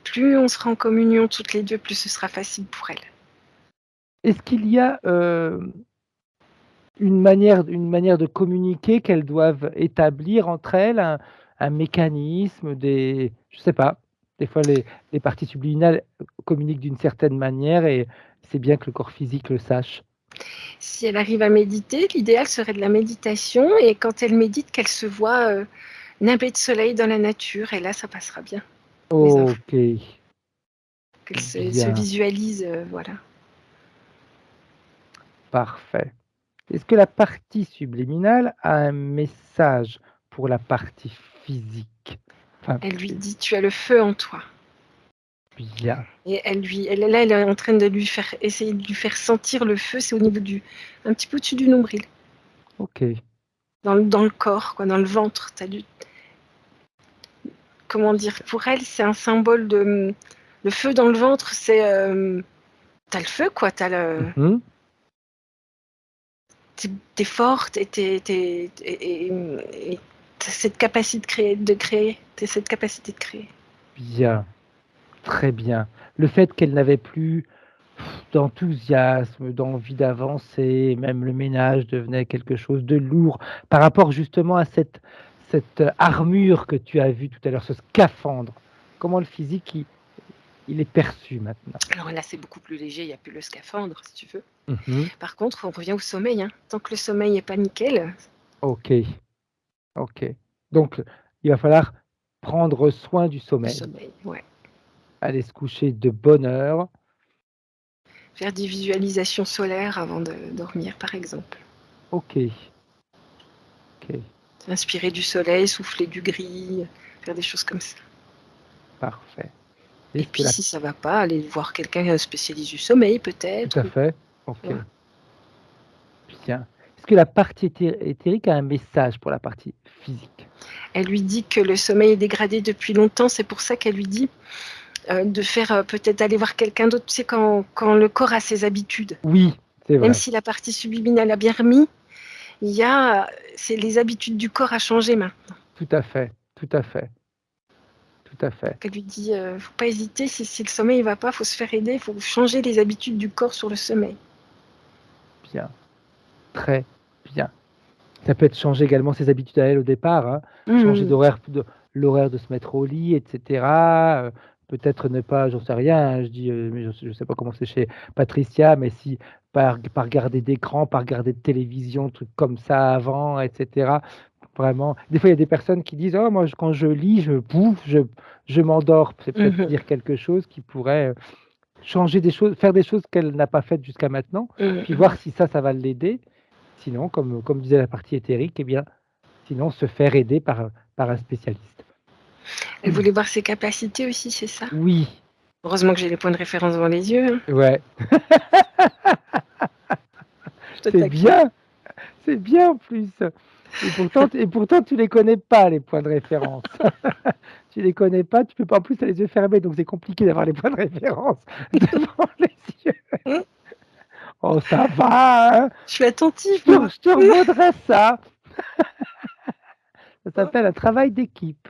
C: plus on sera en communion toutes les deux, plus ce sera facile pour elle.
A: Est-ce qu'il y a une manière de communiquer qu'elles doivent établir entre elles, un mécanisme, je sais pas, des fois les parties subliminales communiquent d'une certaine manière et c'est bien que le corps physique le sache.
C: Si elle arrive à méditer, l'idéal serait de la méditation et quand elle médite, qu'elle se voit nappé de soleil dans la nature, et là, ça passera bien, les infos.
A: Ok,
C: Qu'elle se
A: bien,
C: visualise, voilà.
A: parfait. Est-ce que la partie subliminale a un message pour la partie physique? Enfin,
C: Elle lui dit: «Tu as le feu en toi».
A: bien,
C: Et elle est en train de lui faire essayer de lui faire sentir le feu, c'est au niveau un petit peu au-dessus du nombril,
A: ok,
C: dans le corps, quoi, dans le ventre. Comment dire? Pour elle, c'est un symbole le feu dans le ventre, c'est, tu le feu, quoi,
A: mhm,
C: tu forte et tu cette capacité de créer, tu cette capacité de créer.
A: bien, très bien. Le fait qu'elle n'avait plus d'enthousiasme, d'envie d'avancer, même le ménage devenait quelque chose de lourd par rapport justement à cette armure que tu as vue tout à l'heure, ce scaphandre. Comment le physique, il est perçu maintenant?
C: Alors là, c'est beaucoup plus léger, il y a plus le scaphandre, si tu veux.
A: Mhm,
C: Par contre, on revient au sommeil, hein. Tant que le sommeil est pas nickel,
A: ok, ok. Donc, il va falloir prendre soin du
C: le
A: sommeil,
C: sommeil, ouais.
A: aller se coucher de bonne heure.
C: Faire des visualisations solaires avant de dormir, par exemple.
A: Ok, ok,
C: S'inspirer du soleil, souffler du gris, faire des choses comme ça.
A: parfait.
C: Et
A: Est-ce que
C: puis,
A: la...
C: si ça va pas, aller voir quelqu'un spécialiste du sommeil,
A: Tout à
C: peut-être.
A: fait, ok,
C: Voilà.
A: bien. Est-ce que la partie éthérique a un message pour la partie physique?
C: Elle lui dit que le sommeil est dégradé depuis longtemps, c'est pour ça qu'elle lui dit de faire peut-être aller voir quelqu'un d'autre. Tu sais, quand le corps a ses habitudes,
A: Oui, c'est
C: même
A: vrai.
C: si la partie subliminale a bien remis, il y a c'est les habitudes du corps à changer maintenant.
A: Tout à fait, tout à fait, tout à fait.
C: Elle lui dit faut pas hésiter, si le sommeil ne va pas, faut se faire aider, il faut changer les habitudes du corps sur le sommeil.
A: Bien, très bien. Ça peut être changer également ses habitudes à elle au départ, hein. Changer
C: Mmh.
A: l'horaire de se mettre au lit et cetera, peut-être ne pas j'en sais rien, hein, je dis, mais je sais pas comment c'est chez Patricia, mais si pas regarder d'écran, pas regarder de télévision, trucs comme ça avant et cetera. Vraiment, des fois, il y a des personnes qui disent: «Oh moi quand je lis, je m'endors». C'est peut-être
C: Mmh.
A: dire quelque chose qui pourrait, changer des choses, faire des choses qu'elle n'a pas faites jusqu'à maintenant,
C: Mmh
A: puis
C: mh.
A: voir si ça va l'aider. Sinon, comme disait la partie éthérique, eh bien, sinon se faire aider par un spécialiste.
C: Elle voulait voir ses capacités aussi, c'est ça?
A: Oui,
C: Heureusement que j'ai les points de référence devant les yeux, hein.
A: ouais,
C: Je te taquine.
A: c'est bien en plus et pourtant tu les connais pas les points de référence. Tu les connais pas, tu peux pas en plus tu as les yeux fermés, donc c'est compliqué d'avoir les points de référence devant les yeux.
C: Mmh.
A: Oh ça va, hein?
C: Je suis attentive,
A: Je te
C: moi.
A: je te revaudrais ça. Ça s'appelle un travail d'équipe.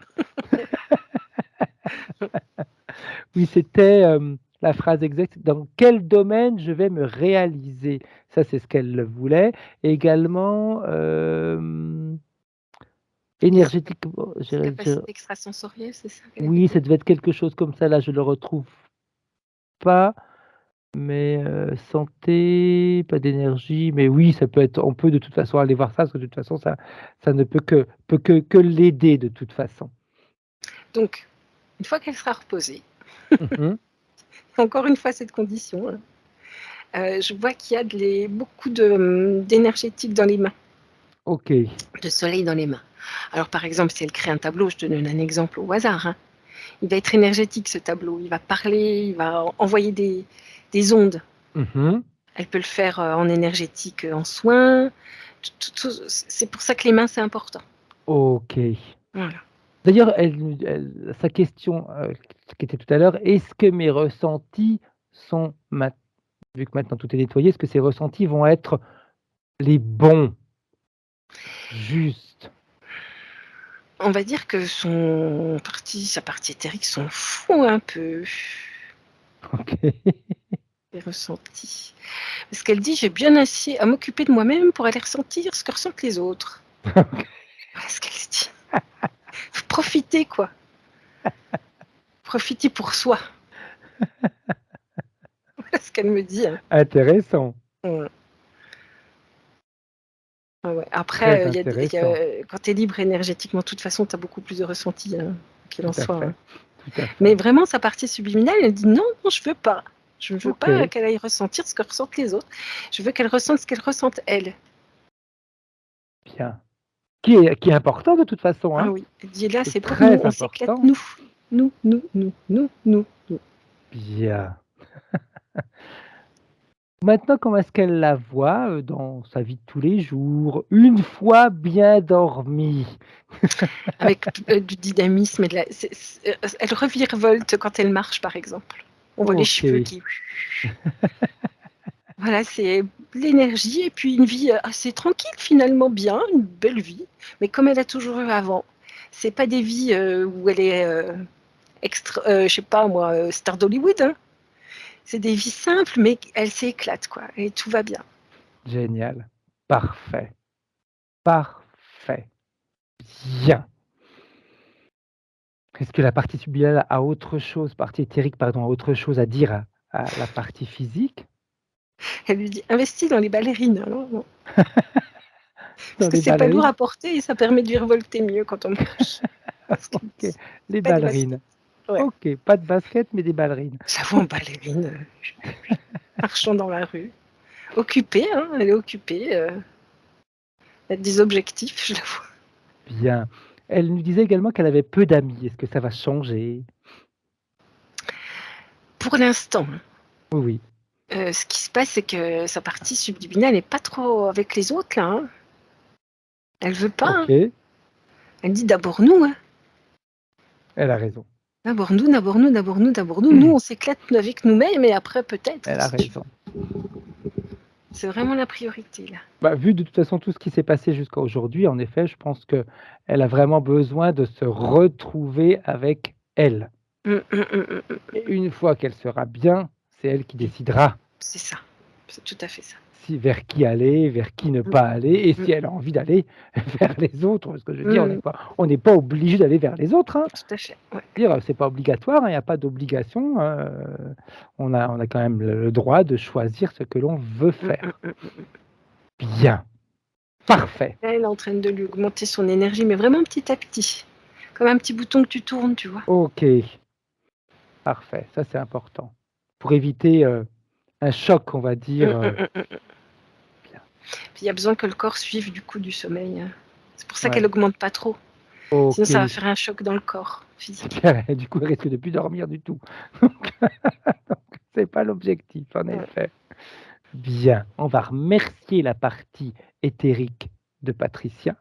A: Oui, c'était, la phrase exacte: «Dans quel domaine je vais me réaliser?» Ça, c'est ce qu'elle voulait. Également, énergétiquement,
C: Ses
A: je
C: capacités extrasensorielles, c'est ça qu'elle avait
A: oui,
C: dit?
A: ça devait être quelque chose comme ça, là, je le retrouve pas, mais, santé, pas d'énergie, mais oui, ça peut être on peut de toute façon aller voir ça, parce que de toute façon ça ne peut que l'aider de toute façon.
C: Donc, une fois qu'elle sera reposée,
A: Mmh mh.
C: encore une fois cette condition, hein, je vois qu'il y a beaucoup d'énergétique dans les mains,
A: OK.
C: de soleil dans les mains. Alors par exemple, si elle crée un tableau, je te donne un exemple au hasard, hein, il va être énergétique ce tableau, il va parler, il va envoyer des ondes.
A: Mmh mh.
C: Elle peut le faire, en énergétique, en soins, c'est pour ça que les mains, c'est important.
A: OK.
C: Voilà.
A: D'ailleurs, sa question, qui était tout à l'heure: «Est-ce que mes ressentis sont vu que maintenant tout est nettoyé, est-ce que ces ressentis vont être les bons, justes?»
C: On va dire que sa partie éthérique s'en fout un peu
A: OK.
C: des ressentis. Parce qu'elle dit: «J'ai bien assez à m'occuper de moi-même pour aller ressentir ce que ressentent les autres». Voilà ce qu'elle se dit. Faut profiter quoi, profiter pour soi. Voilà ce qu'elle me dit, hein.
A: Intéressant.
C: Mmh. Ah ouais.
A: Très
C: Après,
A: intéressant.
C: quand tu es libre énergétiquement, de toute façon, tu as beaucoup plus de ressenti, qu'il en
A: Tout à
C: soit.
A: fait. Tout à
C: Mais
A: fait.
C: vraiment, sa partie subliminale, elle dit non, je veux pas. Je ne veux
A: Ok,
C: pas qu'elle aille ressentir ce que ressentent les autres. Je veux qu'elle ressente ce qu'elle ressente elle.
A: bien. Qui est important de toute façon,
C: Ah
A: hein.
C: oui. Elle dit là,
A: C'est
C: c'est pour nous,
A: très
C: on s'éclate,
A: important.
C: nous. Nous, nous, nous, nous, nous, nous.
A: Bien. Maintenant, comment est-ce qu'elle la voit dans sa vie de tous les jours, une fois bien dormie?
C: Avec du dynamisme et elle revirevolte quand elle marche, par exemple. On voit les
A: Ok,
C: cheveux qui. Voilà, c'est l'énergie et puis une vie assez tranquille finalement, bien, une belle vie. Mais comme elle a toujours eu avant, c'est pas des vies où elle est je sais pas moi, star d'Hollywood. Hein. C'est des vies simples, mais elle s'éclate quoi, et tout va bien.
A: génial. Parfait. Parfait. Bien. Est-ce que la partie subliminale a autre chose, partie éthérique, pardon, a autre chose à dire à la partie physique?
C: Elle lui dit investis dans les ballerines, alors non. Parce
A: Dans
C: que
A: les
C: c'est pas lourd
A: ballerines?
C: à porter et ça permet de virevolter mieux quand on marche.
A: Ok,
C: C'est
A: les
C: pas des baskets.
A: ballerines.
C: Ouais.
A: Ok, pas de basket, mais des ballerines.
C: J'avoue en ballerine, marchant dans la rue. Occupée, hein, elle est occupée. Elle a des objectifs, je l'avoue.
A: Bien. Elle nous disait également qu'elle avait peu d'amis. Est-ce que ça va changer?
C: Pour l'instant,
A: Oui, oui.
C: ce qui se passe, c'est que sa partie subliminale n'est pas trop avec les autres, là. Hein. Elle veut pas. Hein.
A: Ok,
C: Elle dit d'abord nous. Hein.
A: elle a raison.
C: D'abord nous, d'abord nous, d'abord nous, d'abord nous. Nous, on s'éclate avec nous-mêmes et après, peut-être.
A: Elle a
C: Si tu veux.
A: raison.
C: C'est vraiment la priorité, là.
A: Bah, vu de toute façon tout ce qui s'est passé jusqu'à aujourd'hui, en effet, je pense qu'elle a vraiment besoin de se retrouver avec elle.
C: Hum, hum, hum, hum, hum.
A: Et une fois qu'elle sera bien, c'est elle qui décidera
C: C'est ça. C'est tout à fait ça.
A: si vers qui aller, vers qui ne
C: Hum,
A: pas aller, et
C: hum,
A: si elle a envie d'aller vers les autres. Parce que je veux dire,
C: hum.
A: on n'est pas obligé d'aller vers les autres, hein.
C: Tout à fait. Ouais.
A: Dire, c'est pas obligatoire, hein, il n'y a pas d'obligation. On a quand même le droit de choisir ce que l'on veut
C: Hum, hum,
A: faire.
C: hum, hum.
A: Bien, parfait.
C: Là, elle est en train de lui augmenter son énergie, mais vraiment petit à petit. Comme un petit bouton que tu tournes, tu vois.
A: Ok, parfait, ça c'est important. Pour éviter un choc, on va dire.
C: Hum, hum, hum, hum.
A: Bien.
C: Puis il y a besoin que le corps suive du coup du sommeil. Hein. C'est pour ça qu'elle
A: Ouais.
C: augmente pas trop. Sinon,
A: Ok.
C: ça va faire un choc dans le corps physique.
A: Du coup, elle risque de plus dormir du tout. Donc, c'est pas l'objectif, en
C: Ouais.
A: effet. Bien, on va remercier la partie éthérique de Patricia.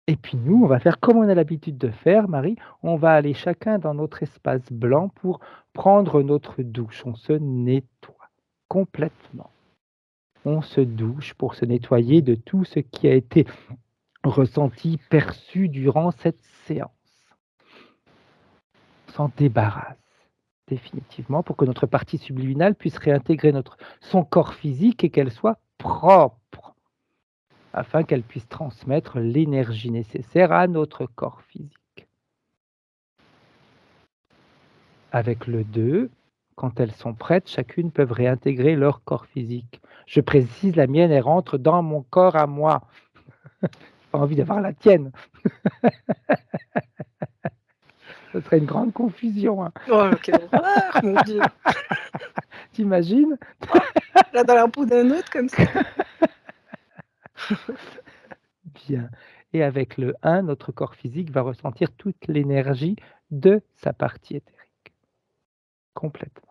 A: Et puis nous, on va faire comme on a l'habitude de faire, Marie. On va aller chacun dans notre espace blanc pour prendre notre douche. On se nettoie complètement. On se douche pour se nettoyer de tout ce qui a été ressenti, perçu durant cette séance. On s'en débarrasse définitivement pour que notre partie subliminale puisse réintégrer son corps physique et qu'elle soit propre, afin qu'elle puisse transmettre l'énergie nécessaire à notre corps physique. Avec le 2, quand elles sont prêtes, chacune peut réintégrer leur corps physique. Je précise, la mienne, elle rentre dans mon corps à moi. J'ai pas envie d'avoir la tienne. Ce serait une grande confusion, hein.
C: Oh, quelle horreur, mon Dieu.
A: T'imagines?
C: Là, dans la peau d'un autre, comme ça.
A: Bien. Et avec le 1, notre corps physique va ressentir toute l'énergie de sa partie éthérique. Complètement.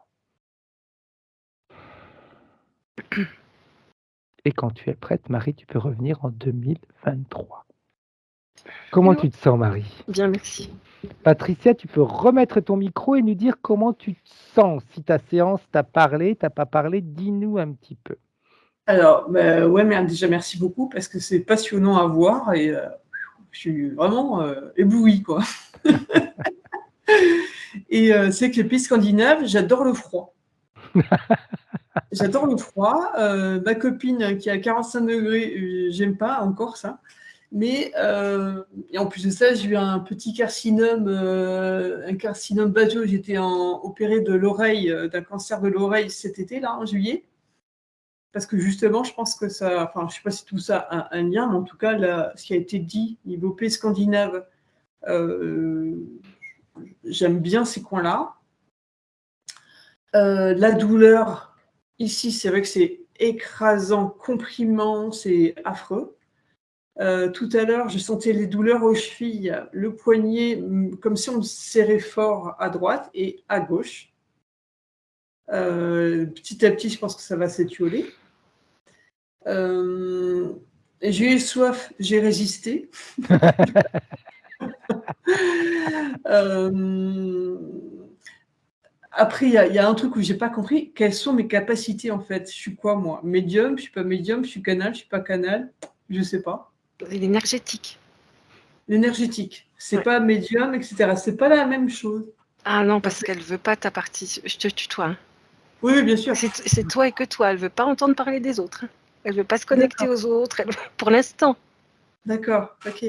A: Et quand tu es prête, Marie, tu peux revenir en 2023. Comment
C: Hello.
A: tu te sens, Marie?
C: Bien, merci.
A: Patricia, tu peux remettre ton micro et nous dire comment tu te sens. Si ta séance t'a parlé, t'a pas parlé, dis-nous un petit peu.
B: Alors, ouais, mais déjà merci beaucoup parce que c'est passionnant à voir et je suis vraiment éblouie, quoi. Et c'est que les pays scandinaves, j'adore le froid. J'adore le froid. Ma copine qui a 45 degrés, j'aime pas encore ça. Mais et en plus de ça, j'ai eu un petit carcinome, un carcinome baseux. J'étais opérée de l'oreille, d'un cancer de l'oreille cet été, là, en juillet. parce que justement, je pense que ça, enfin, je sais pas si tout ça a un lien, mais en tout cas, là, ce qui a été dit niveau pays scandinave, j'aime bien ces coins-là. La douleur, ici, c'est vrai que c'est écrasant, comprimant, c'est affreux. Tout à l'heure, je sentais les douleurs aux chevilles, le poignet, comme si on me serrait fort à droite et à gauche. Petit à petit, je pense que ça va s'étioler. J'ai eu soif, j'ai résisté. Après, il y a un truc où j'ai pas compris. Quelles sont mes capacités en fait? Je suis quoi moi? Médium? Je suis pas médium? Je suis canal? Je suis pas canal? Je sais pas.
C: L'énergétique.
B: L'énergétique. C'est
C: Ouais.
B: pas médium, etc. C'est pas la même chose.
C: Ah non, parce qu'elle veut pas ta partie. Je te tutoie. Hein.
B: Oui, bien sûr.
C: C'est toi et que toi. Elle veut pas entendre parler des autres. Hein. Elle veut pas se connecter aux autres. Pour l'instant.
B: D'accord. Ok.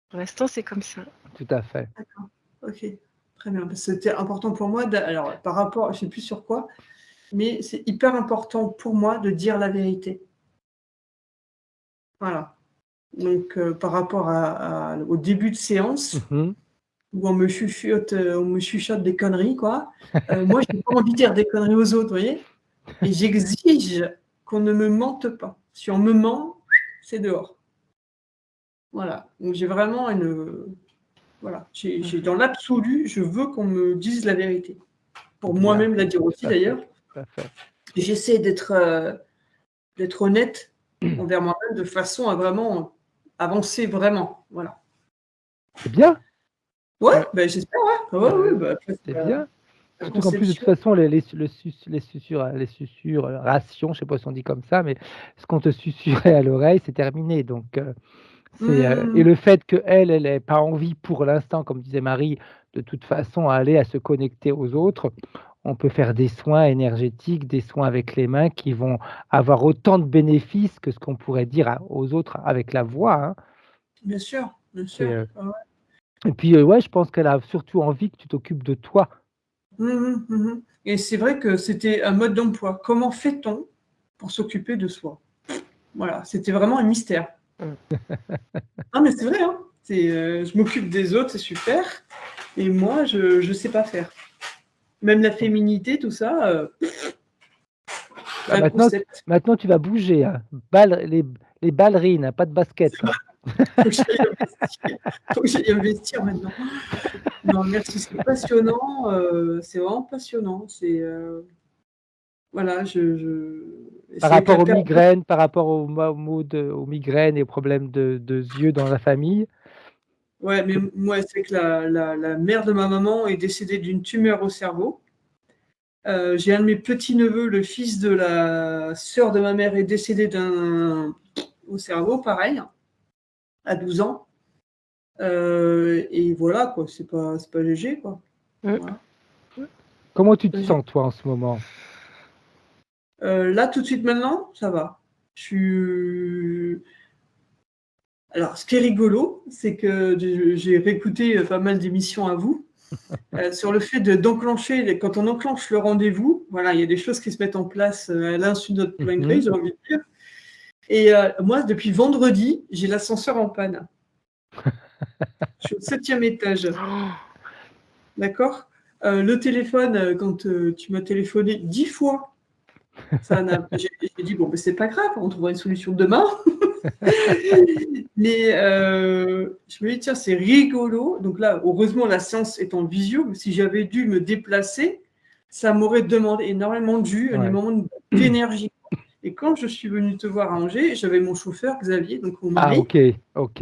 C: Pour l'instant, c'est comme ça.
A: Tout à fait.
B: D'accord. Ok. Très bien. Parce que c'était important pour moi. Alors, par rapport, je sais plus sur quoi, mais c'est hyper important pour moi de dire la vérité. Voilà. Donc, par rapport au début de séance, où on me chuchote des conneries, quoi. Moi, je n'ai pas envie de dire des conneries aux autres, vous voyez. Et j'exige qu'on ne me mente pas. Si on me ment, c'est dehors. Voilà. Donc, j'ai vraiment Voilà. Dans l'absolu, je veux qu'on me dise la vérité. Pour moi-même la dire aussi, d'ailleurs. J'essaie d'être honnête envers moi-même de façon à vraiment avancer vraiment. Voilà.
A: C'est bien.
B: Ouais, ben, j'espère, ouais.
A: C'est bien. Surtout qu'en plus, de toute façon, les susurrations, je ne sais pas si on dit comme ça, mais ce qu'on te susurrait à l'oreille, c'est terminé. Donc, et le fait qu'elle n'ait pas envie pour l'instant, comme disait Marie, de toute façon, à se connecter aux autres, on peut faire des soins énergétiques, des soins avec les mains qui vont avoir autant de bénéfices que ce qu'on pourrait dire aux autres avec la voix. Hein.
B: Bien sûr, bien sûr.
A: Et puis, ouais, je pense qu'elle a surtout envie que tu t'occupes de toi.
B: Et c'est vrai que c'était un mode d'emploi. Comment fait-on pour s'occuper de soi? Voilà, c'était vraiment un mystère. Ah, mais c'est vrai, hein. Je m'occupe des autres, c'est super. Et moi, je ne sais pas faire. Même la féminité, tout ça.
A: Maintenant, tu vas bouger. Hein. Les ballerines, pas de basket.
B: Faut que j'aille investir maintenant. Non, merci, c'est passionnant. C'est vraiment passionnant. Voilà,
A: Par rapport aux migraines, par rapport aux migraines et aux problèmes de yeux dans la famille.
B: Ouais, mais moi, c'est que la mère de ma maman est décédée d'une tumeur au cerveau. J'ai un de mes petits-neveux, le fils de la sœur de ma mère, est décédé au cerveau, pareil, à 12 ans. Et voilà, quoi, c'est pas léger, quoi. Voilà.
A: Comment tu te sens, toi, en ce moment?
B: Là, tout de suite, maintenant, ça va. Alors, ce qui est rigolo, c'est que j'ai réécouté pas mal d'émissions à vous sur le fait d'enclencher, quand on enclenche le rendez-vous, voilà, il y a des choses qui se mettent en place à l'insu de notre plein gré, j'ai envie de dire. Et moi, depuis vendredi, j'ai l'ascenseur en panne. Je suis au 7e étage. D'accord? Le téléphone, quand tu m'as téléphoné 10 fois, j'ai dit, bon, mais c'est pas grave, on trouvera une solution demain. Mais je me dis, tiens, c'est rigolo. Donc là, heureusement, la séance est en visio. Si j'avais dû me déplacer, ça m'aurait demandé énormément de jus, énormément d'énergie. Et quand je suis venue te voir à Angers, j'avais mon chauffeur, Xavier, donc mon mari.
A: Ah, ok.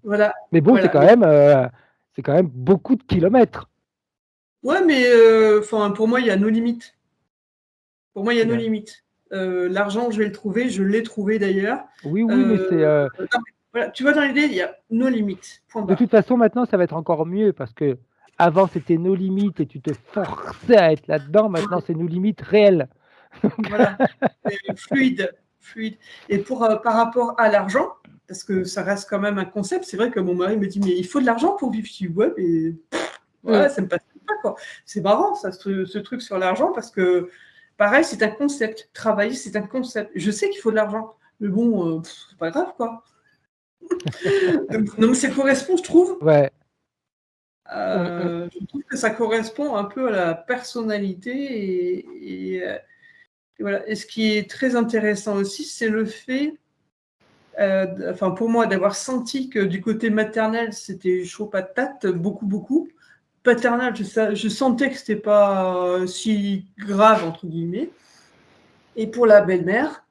B: Voilà.
A: Mais bon,
B: voilà.
A: c'est quand même beaucoup de kilomètres.
B: Ouais, mais pour moi, il y a nos limites. Pour moi, il y a nos limites. L'argent, je vais le trouver. Je l'ai trouvé d'ailleurs.
A: Oui, mais c'est...
B: Voilà, tu vois, dans l'idée, il y a nos limites.
A: De toute façon, maintenant, ça va être encore mieux parce que avant, c'était nos limites et tu te forçais à être là-dedans. Maintenant, c'est nos limites réelles.
B: Voilà, fluide. Et par rapport à l'argent, parce que ça reste quand même un concept, c'est vrai que mon mari me dit, mais il faut de l'argent pour vivre. Je dis, ouais, mais ça me passe pas, quoi. C'est marrant, ça, ce truc sur l'argent, parce que Pareil, c'est un concept. Travailler, c'est un concept. Je sais qu'il faut de l'argent, mais bon, c'est pas grave, quoi. Donc, non, mais ça correspond, je trouve.
A: Ouais.
B: Je trouve que ça correspond un peu à la personnalité et voilà. Et ce qui est très intéressant aussi, c'est le fait, enfin pour moi, d'avoir senti que du côté maternel, c'était chaud patate, beaucoup. Paternel, je sentais que c'était pas si grave, entre guillemets. Et pour la belle-mère,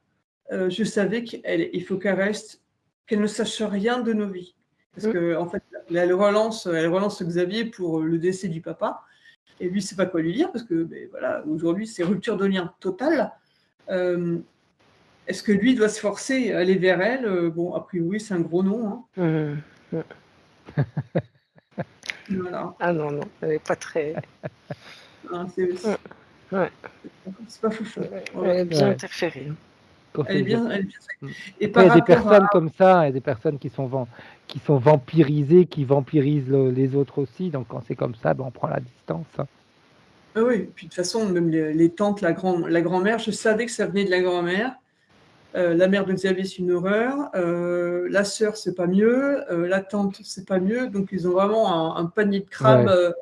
B: je savais qu'il faut qu'elle ne sache rien de nos vies. Parce que en fait, elle relance Xavier pour le décès du papa. Et lui, c'est pas quoi lui dire, parce que voilà, aujourd'hui, c'est rupture de lien totale. Est-ce que lui doit se forcer à aller vers elle? Bon, a priori, c'est un gros non. Hein. Voilà.
C: Ah non, elle n'est pas très.
B: C'est pas foufou.
C: Elle est bien interférée.
B: Elle est bien.
A: Et il y a des personnes comme ça, il y a des personnes qui sont vampirisées, qui vampirisent les autres aussi. Donc quand c'est comme ça, on prend la distance.
B: Oui, puis de toute façon, même les tantes, la grand-mère, je savais que ça venait de la grand-mère. La mère de Xavier, c'est une horreur. La sœur, c'est pas mieux. La tante, c'est pas mieux. Donc ils ont vraiment un panier de crabes.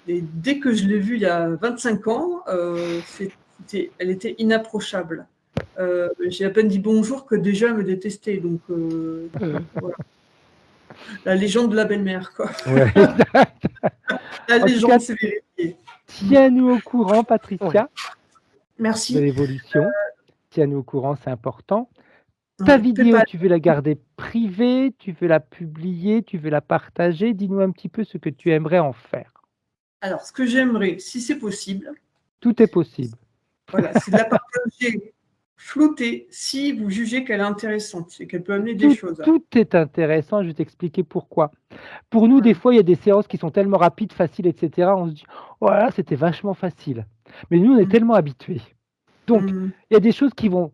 B: Et dès que je l'ai vue il y a 25 ans, elle était inapprochable. J'ai à peine dit bonjour que déjà elle me détestait. Donc voilà. La légende de la belle-mère, quoi.
A: Ouais.
B: La légende, c'est vérifié.
A: Tiens-nous au courant, Patricia.
B: Merci.
A: De l'évolution. Tiens-nous au courant, c'est important. Ta vidéo, tu veux la garder privée, tu veux la publier, tu veux la partager? Dis-nous un petit peu ce que tu aimerais en faire.
B: Alors, ce que j'aimerais, si c'est possible.
A: Tout est possible.
B: Voilà, c'est de la partager flottée si vous jugez qu'elle est intéressante et qu'elle peut amener des choses.
A: Tout est intéressant, je vais t'expliquer pourquoi. Pour nous, des fois, il y a des séances qui sont tellement rapides, faciles, etc. On se dit, oh là là, c'était vachement facile. Mais nous, on est tellement habitués. Donc, il y a des choses qui vont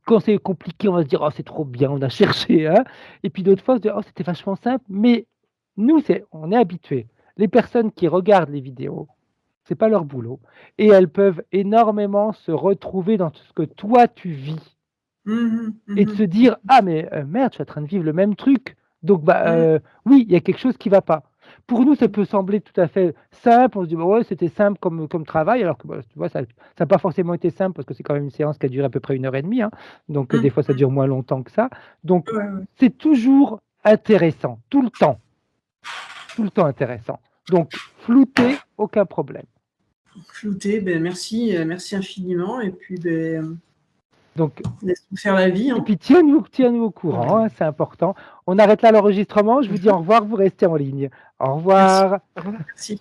A: quand c'est compliqué, on va se dire, oh, c'est trop bien, on a cherché. Hein. Et puis d'autres fois, on se dit, oh, c'était vachement simple. Mais nous, on est habitués. Les personnes qui regardent les vidéos, c'est pas leur boulot. Et elles peuvent énormément se retrouver dans ce que toi, tu vis. Et de se dire, ah, mais merde, je suis en train de vivre le même truc. Donc, oui, il y a quelque chose qui ne va pas. Pour nous, ça peut sembler tout à fait simple. On se dit, ouais, c'était simple comme travail, alors que tu vois, ça n'a pas forcément été simple parce que c'est quand même une séance qui a duré à peu près 1h30. Hein. Donc, des fois, ça dure moins longtemps que ça. Donc, c'est toujours intéressant, tout le temps. Tout le temps intéressant. Donc, flouter, aucun problème.
B: Flouter, merci infiniment. Et puis,
A: donc,
B: laisse-nous faire la vie. Hein.
A: Et puis, tiens-nous au courant, hein, c'est important. On arrête là l'enregistrement. Je vous dis au revoir, vous restez en ligne. Au revoir.
B: Merci.